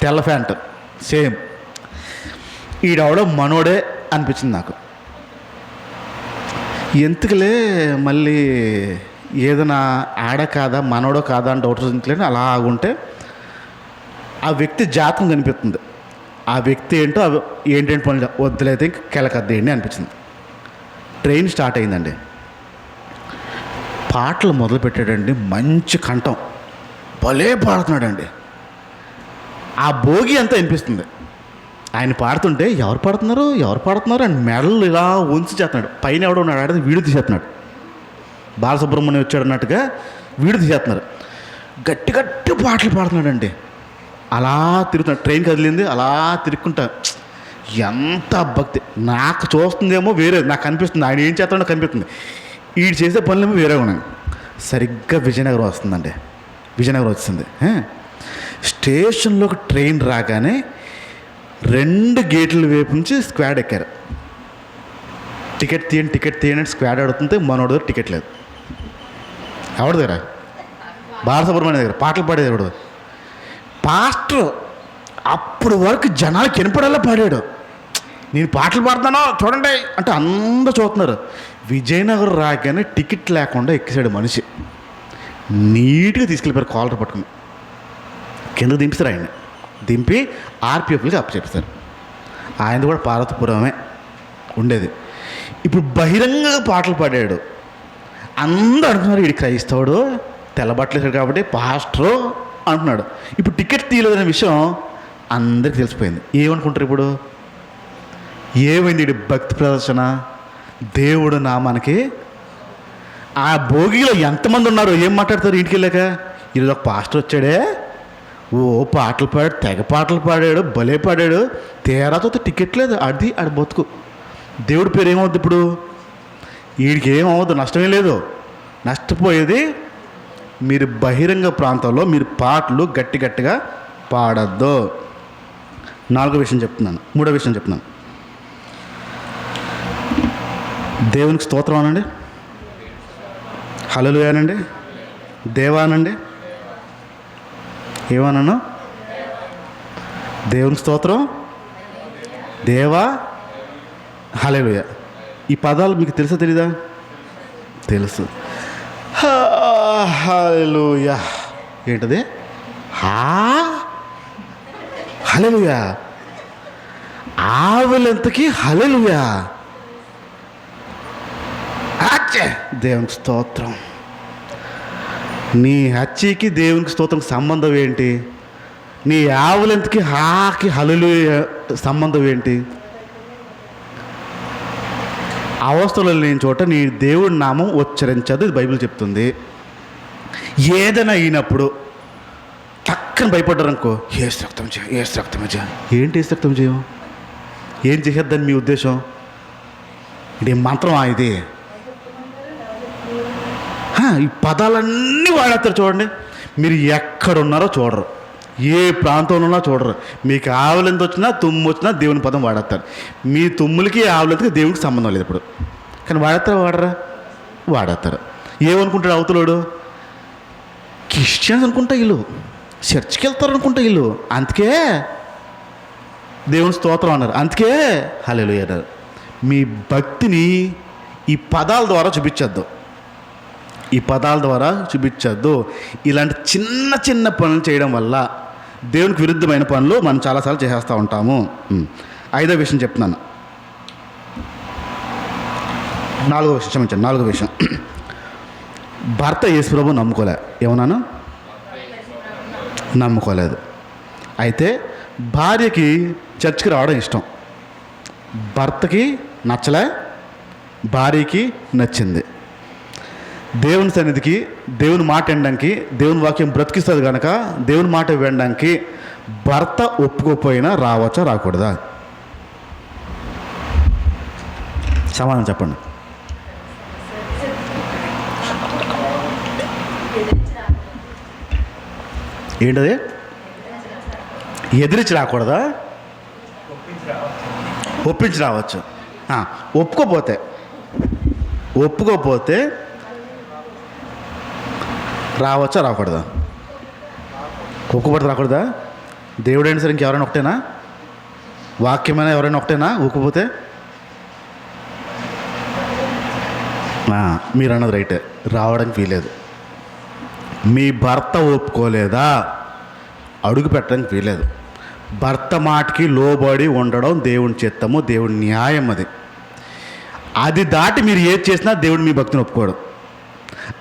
తెల్ల ప్యాంట్ సేమ్, ఈడవడో మనోడే అనిపించింది నాకు. ఎందుకులే మళ్ళీ ఏదైనా ఆడ కాదా మనోడో కాదా అని డౌట్ వచ్చింది. అలా ఆగుంటే ఆ వ్యక్తి జాతకం కనిపిస్తుంది. ఆ వ్యక్తి ఏంటో ఏంటంటే పనులు వద్దులైతే ఇంక కెలకద్దేయండి అనిపించింది. ట్రైన్ స్టార్ట్ అయిందండి. పాటలు మొదలు పెట్టాడండి, మంచి కంఠం, భలే పాడుతున్నాడండి. ఆ భోగి అంతా వినిపిస్తుంది. ఆయన పాడుతుంటే ఎవరు పాడుతున్నారు అని మెడలు ఇలా ఉంచి చేస్తున్నాడు. పైన ఎవడో ఉన్నాడు, ఆడితే వీడు తీసేస్తున్నాడు. బాలసుబ్రహ్మణ్యం వచ్చాడు అన్నట్టుగా వీడు తీసేస్తున్నారు. గట్టి గట్టి పాటలు పాడుతున్నాడండి. అలా తిరుగుతున్నాడు. ట్రైన్ కదిలింది, అలా తిరుక్కుంటా. ఎంత భక్తి! నాకు చూస్తుందేమో వేరే, నాకు కనిపిస్తుంది ఆయన ఏం చేస్తాడో కనిపిస్తుంది. వీడు చేసే పనులేమో వేరే ఉన్నాయి. సరిగ్గా విజయనగరం వస్తుందండి. విజయనగరం వచ్చింది. స్టేషన్లోకి ట్రైన్ రాగానే 2 గేట్ల వైపు నుంచి స్క్వాడ్ ఎక్కారు. టికెట్ తీయండి స్క్వాడ్ అడుగుతుంటే మనోడి దగ్గర టికెట్ లేదు. ఎవరి దగ్గర? బాలసుబ్రహ్మణ్యం దగ్గర. పాటలు పాడేది ఎవడు? పాస్టర్. అప్పుడు వరకు జనాలకు వినపడేలా పాడాడు. నేను పాటలు పాడుతాను చూడండి అంటే అందరూ చూస్తున్నారు. విజయనగరం రాగానే టికెట్ లేకుండా ఎక్కేసాడు మనిషి. నీట్గా తీసుకెళ్ళిపోయారు కాలర్ పట్టుకుని. కింద దింపిస్తారు ఆయన్ని. దింపి ఆర్పిఎఫ్లకి అప్పచెప్పారు. ఆయనది కూడా పార్వతీపురమే ఉండేది. ఇప్పుడు బహిరంగంగా పాటలు పాడాడు. అందరూ అంటున్నారు వీడి క్రైస్తవుడు, తెల్లబట్టలేసాడు కాబట్టి పాస్టరు అంటున్నాడు. ఇప్పుడు టికెట్ తీయలేదనే విషయం అందరికీ తెలిసిపోయింది. ఏమనుకుంటారు ఇప్పుడు? ఏమైంది వీడి భక్తి ప్రదర్శన? దేవుడు నామానికి ఆ భోగిలో ఎంతమంది ఉన్నారు? ఏం మాట్లాడతారు ఇంటికి వెళ్ళాక? ఈరోజు ఒక పాస్టర్ వచ్చాడే, పాటలు పాడాడు, తెగ పాటలు పాడాడు, భలే పాడాడు. తేరాతో టికెట్ లేదు. అది ఆడి బతుకు. దేవుడి పేరు ఏమవుద్ది ఇప్పుడు? వీడికి ఏమవుద్దు, నష్టమే లేదు. నష్టపోయేది మీరు బహిరంగ ప్రాంతంలో మీరు పాటలు గట్టిగా పాడద్దు. 4వ విషయం చెప్తున్నాను. 3వ విషయం చెప్తున్నాను. దేవునికి స్తోత్రం అనండి, హల్లెలూయా అనండి, దేవానండి. ఏమన్నాను? దేవునికి స్తోత్రం, దేవా హల్లెలూయా. ఈ పదాలు మీకు తెలుసా తెలీదా? తెలుసు. హల్లెలూయా. ఏంటది? హల్లెలూయా. ఆవులెంతకి హల్లెలూయా. దేవునికి స్తోత్రం. నీ హచ్చికి దేవునికి స్తోత్రం సంబంధం ఏంటి? నీ ఆవులెంతకి హల్లెలూయా సంబంధం ఏంటి? అవస్థలో లేని చోట నీ దేవుడి నామం ఉచ్చరించదు, ఇది బైబిల్ చెప్తుంది. ఏదైనా అయినప్పుడు టక్కన భయపడ్డారనుకో, ఏసు రక్తం చేయ, ఏసు రక్తం చేయ. ఏంటి ఏసు రక్తం చేయం? ఏం చేసేద్దని మీ ఉద్దేశం? ఇది మంత్రం ఇది. ఈ పదాలన్నీ వాడేస్తారు చూడండి. మీరు ఎక్కడున్నారో చూడరు, ఏ ప్రాంతంలో ఉన్నా చూడరు. మీకు ఆవులెంత వచ్చినా తుమ్ము వచ్చినా దేవుని పదం వాడేస్తారు. మీ తుమ్ములకి ఆవులెంతకి దేవునికి సంబంధం లేదు ఇప్పుడు. కానీ వాడేస్తారా వాడరా? వాడేస్తారు. ఏమనుకుంటాడు అవతలోడు? క్రిస్టియన్స్ అనుకుంటా వీళ్ళు, చర్చికి వెళ్తారు అనుకుంటా వీళ్ళు, అందుకే దేవుని స్తోత్రం అన్నారు, అందుకే హల్లెలూయా అన్నారు. మీ భక్తిని ఈ పదాల ద్వారా చూపించద్దు, ఈ పదాల ద్వారా చూపించద్దు. ఇలాంటి చిన్న చిన్న పనులు చేయడం వల్ల దేవునికి విరుద్ధమైన పనులు మనం చాలాసార్లు చేసేస్తూ ఉంటాము. 5వ విషయం చెప్తున్నాను. 4వ విషయం క్షమించండి. 4వ విషయం, భర్త యేసుప్రభు నమ్ముకోలే. ఏమన్నాను? నమ్ముకోలేదు. అయితే భార్యకి చర్చికి రావడం ఇష్టం. భర్తకి నచ్చలే, భార్యకి నచ్చింది. దేవుని సన్నిధికి, దేవుని మాట వినడానికి, దేవుని వాక్యం బ్రతికిస్తుంది కనుక దేవుని మాట వినడానికి భర్త ఒప్పుకోపోయినా రావచ్చా రాకూడదా? సమాధానం చెప్పండి. ఏంటది? ఎదిరించి రాకూడదా? ఒప్పించి రావచ్చు. ఒప్పుకోపోతే రావచ్చా రాకూడదా? ఒప్పుకోపోతే రాకూడదా? దేవుడైనా సరే ఇంకెవరైనా ఒకటేనా? వాక్యమైనా ఎవరైనా ఒకటేనా? ఒప్పుకోపోతే మీరు అన్నది రైటే, రావడానికి వీలేదు. మీ భర్త ఒప్పుకోలేదా? అడుగు పెట్టడానికి వీలేదు. భర్త మాటకి లోబడి ఉండడం దేవుని చిత్తము, దేవుని న్యాయం. అది దాటి మీరు ఏది చేసినా దేవుడు మీ భక్తిని ఒప్పుకోడు.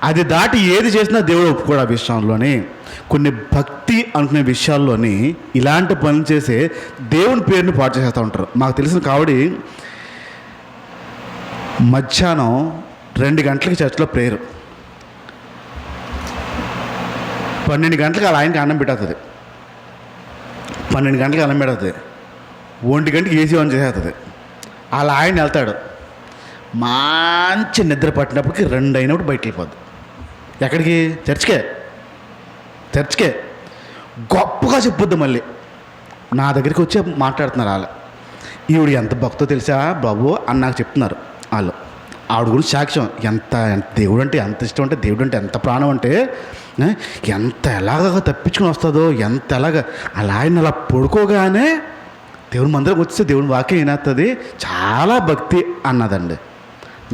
అది దాటి ఏది చేసినా దేవుడు ఒప్పుకోడు. ఆ విషయంలోని కొన్ని భక్తి అనుకునే విషయాల్లోని ఇలాంటి పనులు చేసే దేవుని పేరుని పాటు చేస్తూ ఉంటారు. మాకు తెలిసిన కావడి మధ్యాహ్నం 2 గంటలకి చర్చిలో ప్రేయర్, 12 గంటలకు అలా ఆయనకి అన్నం పెట్టేస్తుంది, 12 గంటలకు అన్నం పెడుతుంది, 1 గంటకి ఏసీ ఆన్ చేసేస్తుంది. అలా ఆయన వెళ్తాడు. మంచి నిద్ర పట్టినప్పటికి 2 అయినప్పుడు బయటకు వెళ్ళిపోద్ది. ఎక్కడికి? చర్చ్కే. గొప్పగా చెప్పొద్దు. మళ్ళీ నా దగ్గరికి వచ్చి మాట్లాడుతున్నారు వాళ్ళు. ఈవిడ ఎంత భక్తో తెలుసా బాబు అని నాకు చెప్తున్నారు వాళ్ళు. ఆవిడ గురించి సాక్ష్యం, ఎంత దేవుడు అంటే ఎంత ఇష్టం, అంటే దేవుడు అంటే ఎంత ప్రాణం, అంటే ఎంత ఎలాగ తప్పించుకొని వస్తుందో, ఎంత ఎలాగ అలా ఆయన అలా పడుకోగానే దేవుని మందిరం వచ్చేస్తే దేవుని వాక్యం వినేస్తుంది, చాలా భక్తి అన్నదండి.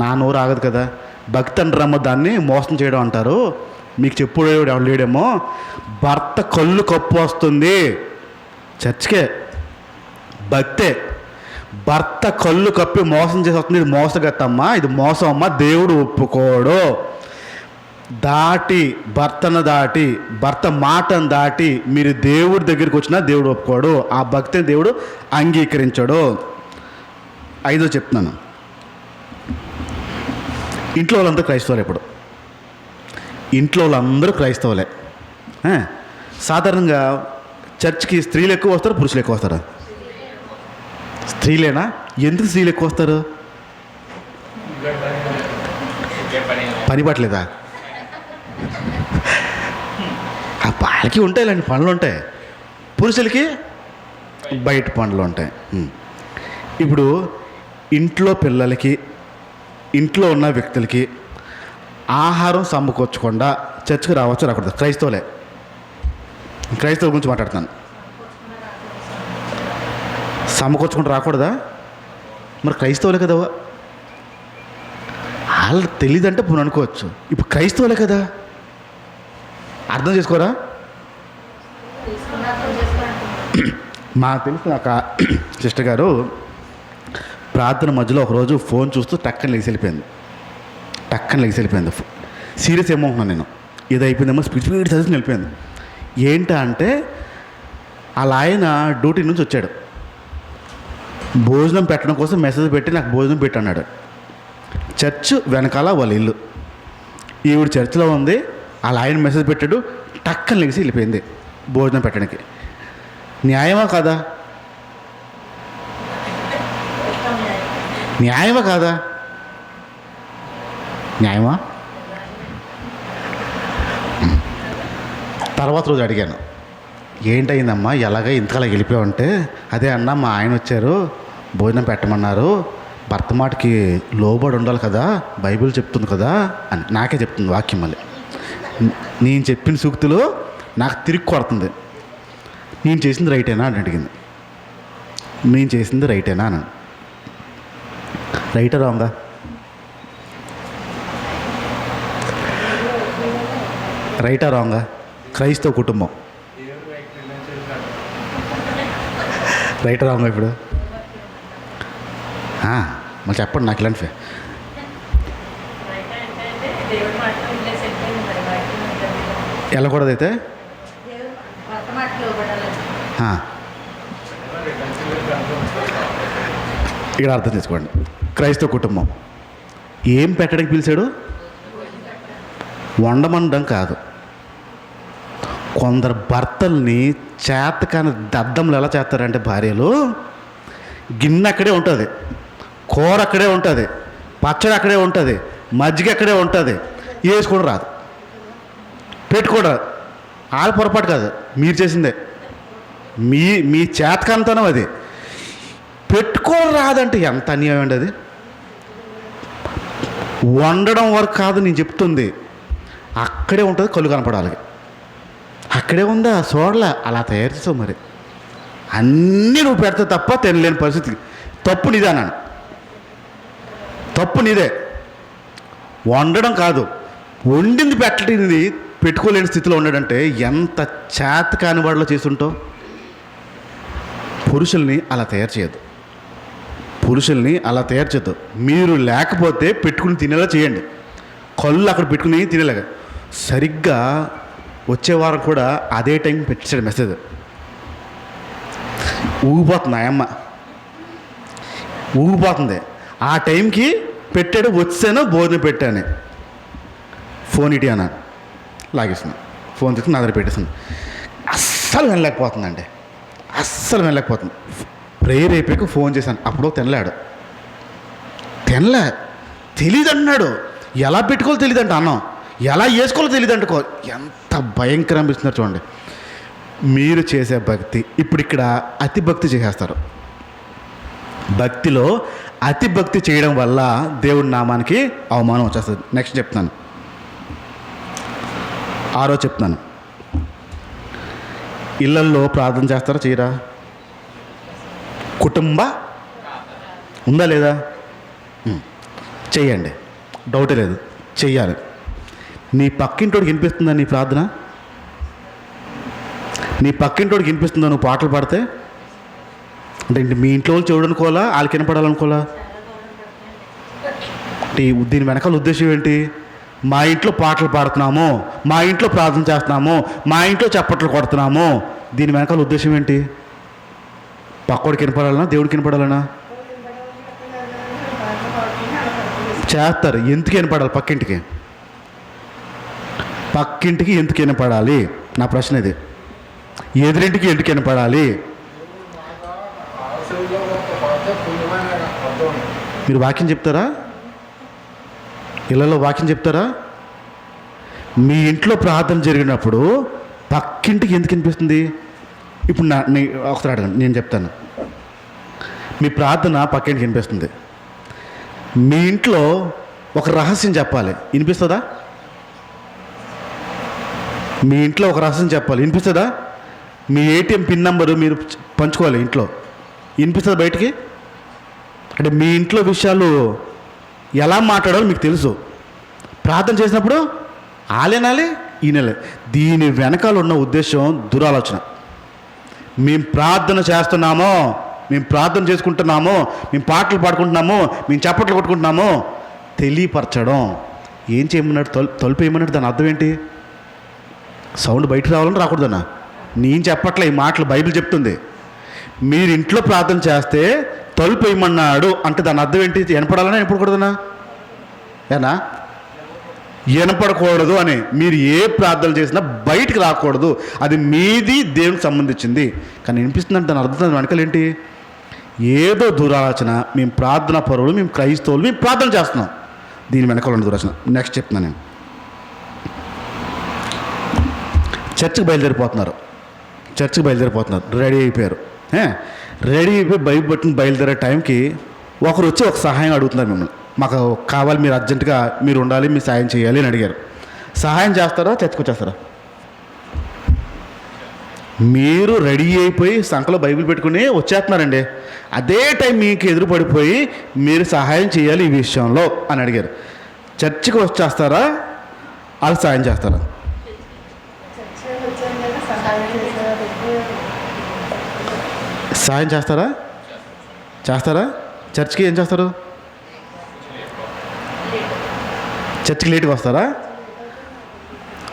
నా నోరు ఆగదు కదా. భక్తి అంటారమ్మో, దాన్ని మోసం చేయడం అంటారు. మీకు చెప్పుడేవాడు ఎవడు లేడేమో. భర్త కళ్ళు కప్పు వస్తుంది, చర్చికే భక్తే. భర్త కళ్ళు కప్పి మోసం చేసి వస్తుంది, ఇది మోసగత్తమ్మా, ఇది మోసం అమ్మా, దేవుడు ఒప్పుకోడు. భర్తను దాటి భర్త మాటను దాటి మీరు దేవుడి దగ్గరికి వచ్చినా దేవుడు ఒప్పుకోడు. ఆ భక్తిని దేవుడు అంగీకరించడు. 5వ చెప్తున్నాను, ఇంట్లో వాళ్ళందరూ క్రైస్తవులే. ఇప్పుడు ఇంట్లో వాళ్ళందరూ క్రైస్తవులే. సాధారణంగా చర్చ్కి స్త్రీలు ఎక్కువ వస్తారు, పురుషులు ఎక్కువ వస్తారా? స్త్రీలేనా? ఎందుకు స్త్రీలు ఎక్కువ వస్తారు? పని పట్టలేదా? వాళ్ళకి ఉంటాయి ఇలాంటి పనులు ఉంటాయి, పురుషులకి బయట పనులు ఉంటాయి. ఇప్పుడు ఇంట్లో పిల్లలకి, ఇంట్లో ఉన్న వ్యక్తులకి ఆహారం సమకూర్చకుండా చర్చికి రావచ్చు రాకూడదు? క్రైస్తవుల గురించి మాట్లాడుతున్నాను. సమకూర్చుకుంటూ రాకూడదా? మరి క్రైస్తవులే కదా, వాళ్ళు తెలియదంటే పోనీ అనుకోవచ్చు. ఇప్పుడు క్రైస్తవులే కదా, అర్థం చేసుకోరా? మాకు తెలిసిన ఒక సిస్టర్ గారు ప్రార్థన మధ్యలో ఒకరోజు ఫోన్ చూస్తూ టక్కని లెగిసి వెళ్ళిపోయింది. సీరియస్ ఏమో అనుకున్నాను నేను, ఏదో అయిపోయిందేమో, స్పీడ్ చదివి వెళ్ళిపోయింది. ఏంటా అంటే వాళ్ళ ఆయన డ్యూటీ నుంచి వచ్చాడు, భోజనం పెట్టడం కోసం మెసేజ్ పెట్టి నాకు భోజనం పెట్టి అన్నాడు. చర్చ్ వెనకాల వాళ్ళ ఇల్లు, ఈవిడ చర్చిలో ఉంది, వాళ్ళ ఆయన మెసేజ్ పెట్టాడు, టక్కని లెగిసి వెళ్ళిపోయింది భోజనం పెట్టడానికి. న్యాయమా కాదా? న్యాయమా కాదా? న్యాయమా? తర్వాత రోజు అడిగాను, ఏంటయిందమ్మా ఎలాగ ఇంతకలా వెళ్ళిపోయావంటే, అదే అన్న మా ఆయన వచ్చారు భోజనం పెట్టమన్నారు, భర్త మాటకి లోబడి ఉండాలి కదా, బైబిల్ చెప్తుంది కదా అని నాకే చెప్తుంది వాక్యం. మళ్ళీ నేను చెప్పిన సూక్తులు నాకు తిరిగి కొడుతుంది. నేను చేసింది రైటేనా అని అడిగింది. నేను చేసింది రైటేనా అని. రైటా రాంగా? రైటా రాంగా? క్రైస్తవ కుటుంబం రైటా రాంగా? ఇప్పుడు మళ్ళీ చెప్పండి నాకు ఇలాంటి వెళ్ళకూడదైతే. ఇక్కడ అర్థం చేసుకోండి, క్రైస్తవ కుటుంబం ఏం పెట్టడానికి పిలిచాడు? వండమండం కాదు. కొందరు భర్తల్ని చేతకాని దద్దములు ఎలా చేస్తారంటే, భార్యలు గిన్నె అక్కడే ఉంటుంది, కూర అక్కడే ఉంటుంది, పచ్చడి అక్కడే ఉంటుంది, మజ్జిగ అక్కడే ఉంటుంది, వేసుకోవడం రాదు, పెట్టుకోవడం వాళ్ళ పొరపాటు కాదు, మీరు చేసిందే, మీ చేతకంతనం అది. పెట్టుకోవడం రాదంటే ఎంత అన్యాయం అండి అది. వండడం వరకు కాదు నేను చెప్తుంది, అక్కడే ఉంటుంది, కళ్ళు కనపడాలి, అక్కడే ఉందా చూడలే, అలా తయారు చేసావు. మరి అన్నీ నువ్వు పెడితే తప్ప తినలేని పరిస్థితి. తప్పు నీదే అన్నాను, తప్పు నీదే. వండడం కాదు, వండింది పెట్టలేనిది పెట్టుకోలేని స్థితిలో ఉన్నాడంటే ఎంత చేత కాని వాడిలో చేసుంటావు. పురుషుల్ని అలా తయారు చేయొద్దు, పురుషుల్ని అలా తయారు చేయొద్దు. మీరు లేకపోతే పెట్టుకుని తినేలా చేయండి, కళ్ళు అక్కడ పెట్టుకుని తినేలాగా. సరిగ్గా వచ్చే వారం కూడా అదే టైం పెట్టాడు మెసేజ్. ఊగిపోతుంది ఆ అమ్మ, ఊగిపోతుంది. ఆ టైంకి పెట్టాడు, వచ్చాను భోజనం పెట్టాను, ఫోన్ ఇటీ అన్నాను, లాగేస్తున్నాను, ఫోన్ తీసుకుని నా దగ్గర పెట్టేసాను. అస్సలు వెళ్ళలేకపోతుందండి, అస్సలు వెళ్ళలేకపోతుంది. ప్రేయర్ అయిపోయాక ఫోన్ చేశాను, అప్పుడు తినలేడు, తెలీదు అన్నాడు. ఎలా పెట్టుకోవాలో తెలియదంట అన్నం, ఎలా వేసుకోవాలో తెలియదంట. ఎంత భయంకరం అనిపిస్తున్నారు చూడండి. మీరు చేసే భక్తి ఇప్పుడు ఇక్కడ అతి భక్తి చేసేస్తారు. భక్తిలో అతి భక్తి చేయడం వల్ల దేవుడి నామానికి అవమానం వచ్చేస్తుంది. నెక్స్ట్ చెప్తున్నాను, 6వ చెప్తున్నాను. ఇళ్ళల్లో ప్రార్థన చేస్తారా చేయరా? కుటుంబ ఉందా లేదా? చెయ్యండి, డౌటే లేదు, చెయ్యాలి. నీ పక్కింటోడికి వినిపిస్తుందా నీ ప్రార్థన? నీ పక్కింటోడికి వినిపిస్తుందా నువ్వు పాటలు పాడితే? అంటే మీ ఇంట్లో వాళ్ళు చెవుడు అనుకోవాలా, వాళ్ళకి వినపడాలనుకోవాలా? అంటే దీని వెనకాల ఉద్దేశం ఏంటి? మా ఇంట్లో పాటలు పాడుతున్నాము, మా ఇంట్లో ప్రార్థన చేస్తున్నాము, మా ఇంట్లో చప్పట్లు కొడుతున్నాము, దీని వెనకాల ఉద్దేశం ఏంటి? పక్కోడికి వినపడాలనా, దేవుడికి వినపడాలనా? చేస్తారు. ఎందుకు వినపడాలి? పక్కింటికి ఎందుకు వినపడాలి? నా ప్రశ్న ఇది. ఎదురింటికి ఎందుకు వినపడాలి? మీరు వాక్యం చెప్తారా? ఇళ్ళలో వాక్యం చెప్తారా? మీ ఇంట్లో ప్రార్థన జరిగినప్పుడు పక్కింటికి ఎందుకు వినిపిస్తుంది? ఇప్పుడు ఒకసారి అడగండి, నేను చెప్తాను. మీ ప్రార్థన పక్కింటికి వినిపిస్తుంది, మీ ఇంట్లో ఒక రహస్యం చెప్పాలి, వినిపిస్తుందా? మీ ఇంట్లో ఒక రహస్యం చెప్పాలి, వినిపిస్తుందా? మీ ఏటీఎం పిన్ నెంబరు మీరు పంచుకోవాలి ఇంట్లో, వినిపిస్తుంది బయటికి? అంటే మీ ఇంట్లో విషయాలు ఎలా మాట్లాడాలో మీకు తెలుసు. ప్రార్థన చేసినప్పుడు ఆలేనాలి ఈయనలే. దీని వెనకాల ఉన్న ఉద్దేశం దురాలోచన. మేము ప్రార్థన చేస్తున్నామో, మేము ప్రార్థన చేసుకుంటున్నామో, మేము పాటలు పాడుకుంటున్నామో, మేము చప్పట్లు కొట్టుకుంటున్నామో తెలియపరచడం. ఏం చేయమన్నాడు? తలుపు ఏమన్నాడు? దాని అర్థం ఏంటి? సౌండ్ బయట రావాలని రాకూడదన్నా. నేను చెప్పట్లే, ఈ మాటలు బైబిల్ చెప్తుంది. మీరు ఇంట్లో ప్రార్థన చేస్తే తలుపు వేయమన్నాడు అంటే దాని అర్థం ఏంటి? వినపడాలని వినపడకూడదన్నా? ఏనా వినపడకూడదు అని. మీరు ఏ ప్రార్థన చేసినా బయటికి రాకూడదు, అది మీది, దేవునికి సంబంధించింది. కానీ వినిపిస్తుందంటే దాని అర్థం వెనకాలేంటి? ఏదో దురాలోచన. మేము ప్రార్థన పరువులు, మేము క్రైస్తవులు, మేము ప్రార్థన చేస్తున్నాం. దీని వెనకాల ఉన్న దురాలోచన. నెక్స్ట్ చెప్తున్నాను నేను. చర్చికి బయలుదేరిపోతున్నారు, రెడీ అయిపోయారు. రెడీ అయిపోయి బైబిల్ పట్టుకుని బయలుదేరే టైంకి ఒకరు వచ్చి ఒక సహాయం అడుగుతున్నారు మిమ్మల్ని. మాకు కావాలి, మీరు అర్జెంటుగా మీరు ఉండాలి, మీరు సహాయం చేయాలి అని అడిగారు. సహాయం చేస్తారా? చర్చికి వచ్చేస్తారా? మీరు రెడీ అయిపోయి సంఖలో బైబిల్ పెట్టుకుని వచ్చేస్తున్నారండి. అదే టైం మీకు ఎదురు పడిపోయి మీరు సహాయం చేయాలి ఈ విషయంలో అని అడిగారు. చర్చికి వచ్చేస్తారా? వాళ్ళు సహాయం చేస్తారా? సహాయం చేస్తారా? చర్చికి ఏం చేస్తారు? చర్చికి లేట్గా వస్తారా?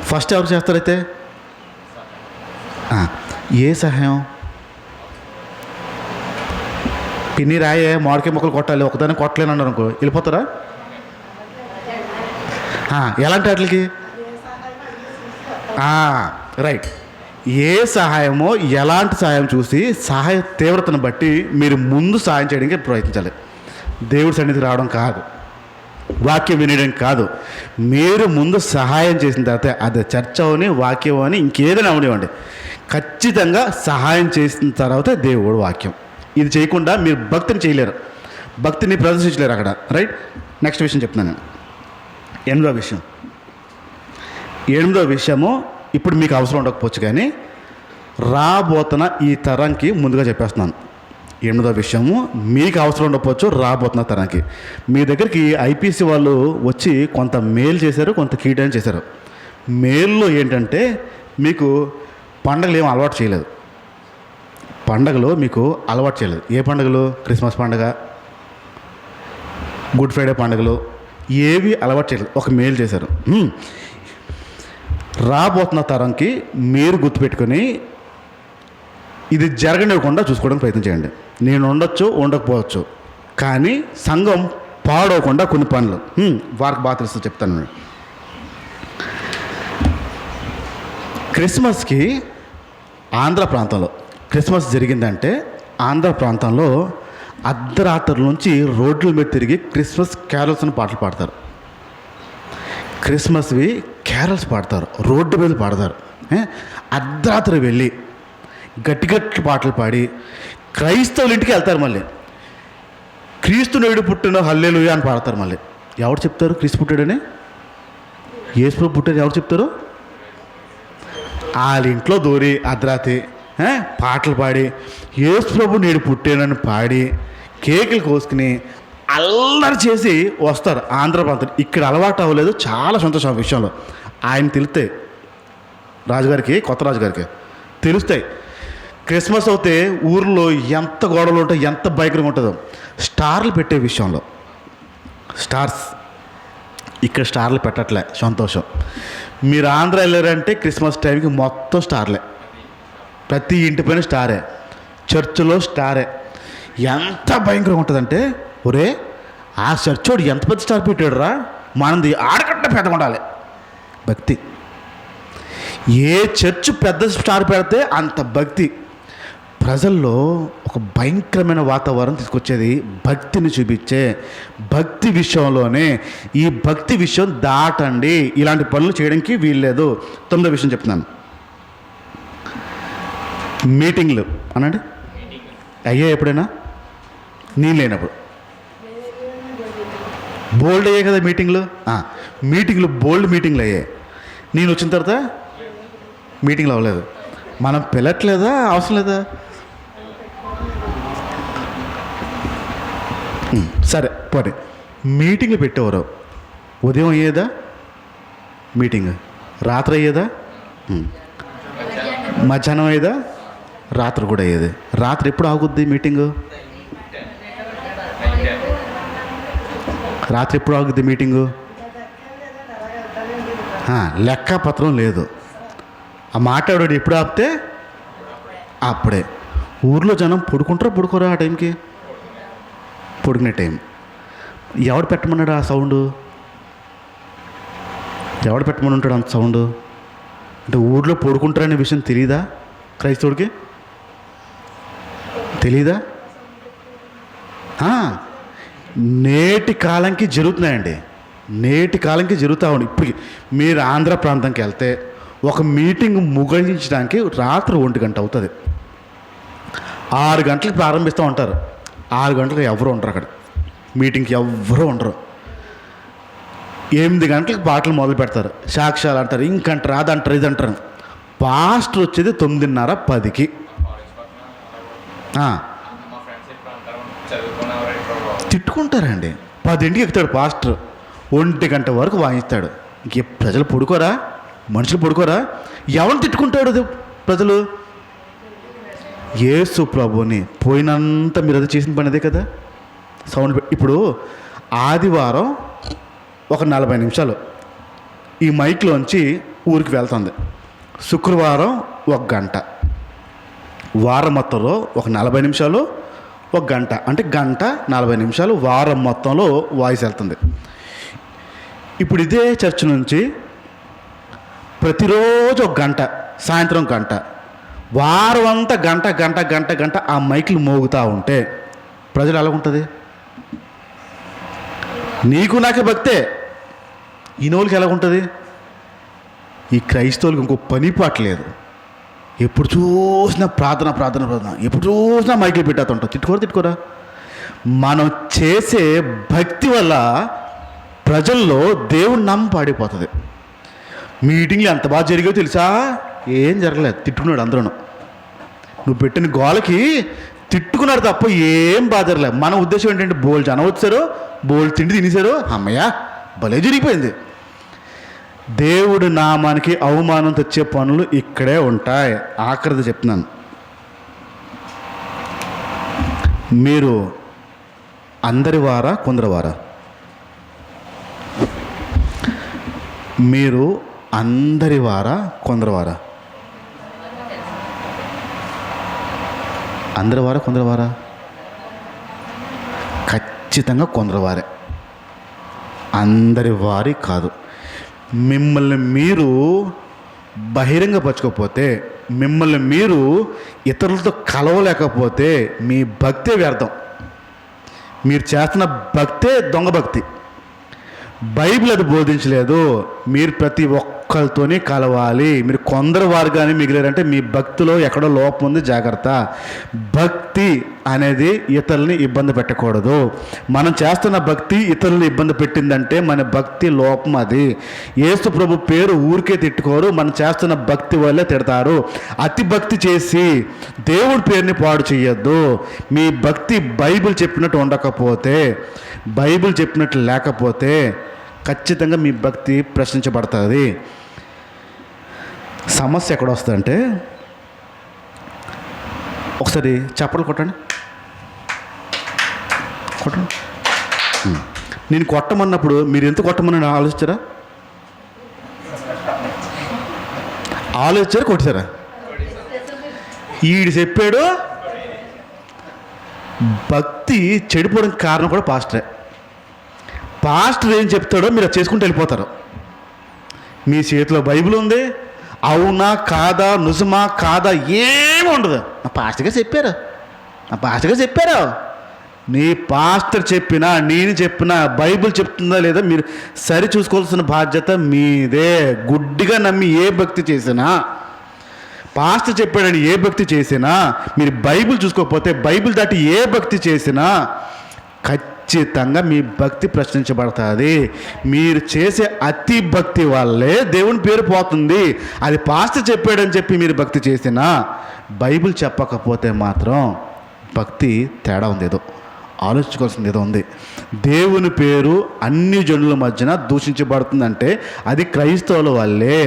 ఫస్ట్ ఎవరు చేస్తారైతే? ఏ సహాయం? పిన్ని రాయే మామిడికాయ మొక్కలు కొట్టాలి, ఒకదాన్ని కొట్టలేను అన్నారు అనుకో, వెళ్ళిపోతారా? ఎలాంటి వాటికి? రైట్. ఏ సహాయమో ఎలాంటి సహాయం చూసి సహాయ తీవ్రతను బట్టి మీరు ముందు సహాయం చేయడానికి ప్రయత్నించాలి. దేవుడి సన్నిధికి రావడం కాదు, వాక్యం వినడం కాదు. మీరు ముందు సహాయం చేసిన తర్వాత అది చర్చ అవని, వాక్యం అని, ఇంకేదైనా అవనివ్వండి, ఖచ్చితంగా సహాయం చేసిన తర్వాతే దేవుడు వాక్యం. ఇది చేయకుండా మీరు భక్తిని చేయలేరు, భక్తిని ప్రదర్శించలేరు అక్కడ. రైట్. నెక్స్ట్ విషయం చెప్తున్నాను. ఎనిమిదో విషయము ఇప్పుడు మీకు అవసరం ఉండకపోవచ్చు, కానీ రాబోతున్న ఈ తరంకి ముందుగా చెప్పేస్తున్నాను. ఎనిమిదో విషయము మీకు అవసరం ఉండకపోవచ్చు, రాబోతున్న తరానికి. మీ దగ్గరికి ఐపీసీ వాళ్ళు వచ్చి కొంత మేలు చేశారు, కొంత కీటని చేశారు. మేల్లో ఏంటంటే మీకు పండుగలు ఏం అలవాటు చేయలేదు. ఏ పండుగలు? క్రిస్మస్ పండుగ, గుడ్ ఫ్రైడే పండుగలు ఏవి అలవాటు చేయలేదు. ఒక మేలు చేశారు. రాబోతున్న తరంకి మీరు గుర్తుపెట్టుకొని ఇది జరగనివ్వకుండా చూసుకోవడానికి ప్రయత్నం చేయండి. నేను ఉండొచ్చు, ఉండకపోవచ్చు, కానీ సంఘం పాడవకుండా కొన్ని పనులు వారికి బాగా తెలుస్తూ చెప్తాను. క్రిస్మస్కి ఆంధ్ర ప్రాంతంలో క్రిస్మస్ జరిగిందంటే ఆంధ్ర ప్రాంతంలో అర్ధరాత్రి నుంచి రోడ్ల మీద తిరిగి క్రిస్మస్ క్యారల్స్ అని పాటలు పాడతారు. క్రిస్మస్వి క్యారల్స్ పాడతారు, రోడ్డు మీద పాడతారు. అర్ధరాత్రి వెళ్ళి గట్టి పాటలు పాడి క్రైస్తవుల ఇంటికి వెళ్తారు. మళ్ళీ క్రీస్తు నేడు పుట్టిన హల్లెలూయా అని పాడతారు. మళ్ళీ ఎవరు చెప్తారు క్రీస్తు పుట్టాడని? యేసు ప్రభు పుట్టాడు ఎవరు చెప్తారు? వాళ్ళ ఇంట్లో దూరి అర్ధరాత్రి పాటలు పాడి యేసు ప్రభు నేడు పుట్టానని పాడి కేకులు కోసుకుని అల్లరి చేసి వస్తారు ఆంధ్ర ప్రాంతం. ఇక్కడ అలవాటు అవ్వలేదు. చాలా సంతోషం ఆ విషయంలో. ఆయన తెలుస్తాయి రాజుగారికి, కొత్త రాజుగారికి తెలుస్తాయి. క్రిస్మస్ అవుతే ఊర్లో ఎంత గొడవలు ఉంటాయి, ఎంత భయంకరంగా ఉంటుందో. స్టార్లు పెట్టే విషయంలో ఇక్కడ స్టార్లు పెట్టట్లే. సంతోషం. మీరు ఆంధ్ర వెళ్ళారంటే క్రిస్మస్ టైంకి మొత్తం స్టార్లే. ప్రతి ఇంటి పైన స్టారే, చర్చిలో స్టారే. ఎంత భయంకరంగా ఉంటుందంటే, ఒరే ఆ చర్చోడు ఎంత పెద్ద స్టార్ పెట్టాడు రా, మనది ఆడకట్ట పెద్దగా ఉండాలి. భక్తి. ఏ చర్చ్ పెద్ద స్టార్ పెడితే అంత భక్తి. ప్రజల్లో ఒక భయంకరమైన వాతావరణం తీసుకొచ్చేది భక్తిని చూపించే. భక్తి విషయంలోనే ఈ భక్తి విషయం దాటండి, ఇలాంటి పనులు చేయడానికి వీల్లేదు. 9వ విషయం చెప్తున్నాను. మీటింగ్లు అనండి అయ్యా ఎప్పుడైనా నేను లేనప్పుడు బోల్డ్ అయ్యాయి కదా మీటింగ్లు బోల్డ్ మీటింగ్లు అయ్యాయి. నేను వచ్చిన తర్వాత మీటింగ్లు అవ్వలేదు. మనం పిలట్లేదా? అవసరం లేదా? సరే పోనీ, మీటింగ్లు పెట్టేవారు. ఉదయం అయ్యేదా మీటింగ్? రాత్రి అయ్యేదా? మధ్యాహ్నం అయ్యేదా? రాత్రి కూడా అయ్యేది. రాత్రి ఎప్పుడు ఆగుద్ది మీటింగు? రాత్రి ఎప్పుడు ఆగుద్ది మీటింగు? లెక్కపత్రం లేదు. ఆ మాట్లాడాడు ఎప్పుడు ఆపితే అప్పుడే. ఊర్లో జనం పడుకోరా ఆ టైంకి? పడుకునే టైం. ఎవడు పెట్టమన్నాడు ఆ సౌండు? ఎవడు పెట్టమని ఉంటాడు అంత సౌండు? అంటే ఊర్లో పడుకుంటారనే విషయం తెలియదా క్రైస్తవుడికి? తెలీదా? నేటి కాలంకి జరుగుతున్నాయండి. నేటి కాలంకి జరుగుతూ ఉంది. ఇప్పటికి మీరు ఆంధ్ర ప్రాంతంకి వెళ్తే ఒక మీటింగ్ ముగించడానికి రాత్రి 1 గంట అవుతుంది. 6 గంటలకు ప్రారంభిస్తూ ఉంటారు. 6 గంటలకు ఎవరు ఉండరు అక్కడ మీటింగ్కి, ఎవ్వరూ ఉండరు. 8 గంటలకు పాటలు మొదలు పెడతారు. సాక్ష్యాలు అంటారు, ఇంకంటారు, అదంటారు, ఇదంటారు. పాస్టర్ వచ్చేది 9:30, 10కి. తిట్టుకుంటారండి. 10ంటికి ఎక్కుతాడు పాస్టర్, 1 గంట వరకు వాయిస్తాడు. ఇంక ప్రజలు పడుకోరా? మనుషులు పడుకోరా? ఎవరిని తిట్టుకుంటాడు ప్రజలు? యేసు ప్రభుని పోయినంత మీరు అది చేసిన పని అదే కదా. సౌండ్ ఇప్పుడు ఆదివారం ఒక 40 నిమిషాలు ఈ మైక్లోంచి ఊరికి వెళ్తుంది. శుక్రవారం 1 గంట, వారం మొత్తంలో ఒక 40 నిమిషాలు, 1 గంట, అంటే 1:40 నిమిషాలు వారం మొత్తంలో వాయిస్ వెళ్తుంది. ఇప్పుడు ఇదే చర్చ్ నుంచి ప్రతిరోజు 1 గంట, సాయంత్రం 1 గంట, వారం అంతా గంట ఆ మైకులు మోగుతూ ఉంటే ప్రజలు ఎలా ఉంటుంది? నీకు నాకే భక్తే, ఈనోళ్ళకి ఎలా ఉంటుంది? ఈ క్రైస్తవులకు ఇంకో పని పాటలేదు. ఎప్పుడు చూసినా ప్రార్థన, ఎప్పుడు చూసినా మైకులు పెట్టేస్తుంటాం. తిట్టుకోరా? మనం చేసే భక్తి వల్ల ప్రజల్లో దేవుడి నామం పాడిపోతుంది. మీటింగ్లు ఎంత బాగా జరిగాయో తెలుసా? ఏం జరగలేదు, తిట్టుకున్నాడు అందరూ. నువ్వు పెట్టిన గోలకి తిట్టుకున్నాడు తప్ప ఏం బాధ జరగలేదు. మన ఉద్దేశం ఏంటంటే బోల్ జనం వచ్చారు, బోల్ తిండి తినేశారు, అమ్మయ్య భలే జరిగిపోయింది. దేవుడి నామానికి అవమానం తెచ్చే పనులు ఇక్కడే ఉంటాయి. ఆఖరిది చెప్తున్నాను, మీరు అందరి వారా కొందరి వారా? మీరు అందరి వారా కొందరి వారా? అందరి వారా కొందరి వారా? ఖచ్చితంగా కొందరి వారే, అందరి వారి కాదు. మిమ్మల్ని మీరు బహిరంగపరచుకోకపోతే, మిమ్మల్ని మీరు ఇతరులతో కలవలేకపోతే మీ భక్తే వ్యర్థం. మీరు చేస్తున్న భక్తే దొంగ భక్తి. బైబిల్ అది బోధించలేదు. మీరు ప్రతి ఒక్కరితోనే కలవాలి. మీరు కొందరు వారుగానే మిగిలారంటే మీ భక్తిలో ఎక్కడో లోపం ఉంది, జాగ్రత్త. భక్తి అనేది ఇతరులని ఇబ్బంది పెట్టకూడదు. మనం చేస్తున్న భక్తి ఇతరులను ఇబ్బంది పెట్టిందంటే మన భక్తి లోపం అది. యేసు ప్రభు పేరు ఊరికే తిట్టుకోరు, మనం చేస్తున్న భక్తి వల్లే తిడతారు. అతి భక్తి చేసి దేవుడి పేరుని పాడు చేయొద్దు. మీ భక్తి బైబిల్ చెప్పినట్టు ఉండకపోతే, బైబిల్ చెప్పినట్లు లేకపోతే ఖచ్చితంగా మీ భక్తి ప్రశ్నించబడుతుంది. సమస్య ఎక్కడ వస్తుందంటే, ఒకసారి చప్పట్లు కొట్టండి. నేను కొట్టమన్నప్పుడు మీరు ఎంత కొట్టమని ఆలోచించారా? కొట్టారా? ఈడు చెప్పాడు. భక్తి చెడిపోవడానికి కారణం కూడా పాస్టరే. పాస్టర్ ఏం చెప్తాడో మీరు అది చేసుకుంటూ వెళ్ళిపోతారు. మీ చేతిలో బైబిల్ ఉంది, అవునా కాదా, నిజమా కాదా ఏమి ఉండదు. నా పాస్టర్గా చెప్పారు. నీ పాస్టర్ చెప్పినా నేను చెప్పినా బైబిల్ చెప్తుందా లేదా మీరు సరి చూసుకోవాల్సిన బాధ్యత మీదే. గుడ్డిగా నమ్మి ఏ భక్తి చేసినా, పాస్టర్ చెప్పాడని ఏ భక్తి చేసినా, మీరు బైబిల్ చూసుకోకపోతే, బైబిల్ దాటి ఏ భక్తి చేసినా ఖచ్చితంగా మీ భక్తి ప్రశ్నించబడుతుంది. మీరు చేసే అతి భక్తి వల్లే దేవుని పేరు పోతుంది. అది పాస్టర్ చెప్పాడని చెప్పి మీరు భక్తి చేసినా, బైబిల్ చెప్పకపోతే మాత్రం భక్తి తేడా ఉంది. ఏదో ఆలోచించుకోవాల్సింది ఏదో ఉంది. దేవుని పేరు అన్ని జనుల మధ్యన దూషించబడుతుందంటే అది క్రైస్తవుల వల్లే,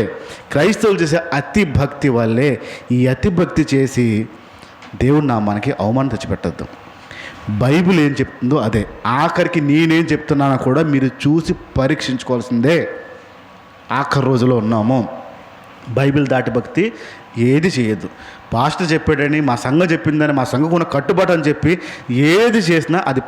క్రైస్తవులు చేసే అతి భక్తి వల్లే. ఈ అతి భక్తి చేసి దేవుడు నామానికి అవమానం తెచ్చిపెట్టద్దు. బైబిల్ ఏం చెప్తుందో అదే, ఆఖరికి నేనేం చెప్తున్నానో కూడా మీరు చూసి పరీక్షించుకోవాల్సిందే. ఆఖరి రోజులో ఉన్నాము. బైబిల్ దాటి భక్తి ఏది చేయొద్దు. పాస్టర్ చెప్పాడని, మా సంఘం చెప్పిందని, మా సంఘం ఉన్న కట్టుబాటు అని చెప్పి ఏది చేసినా అది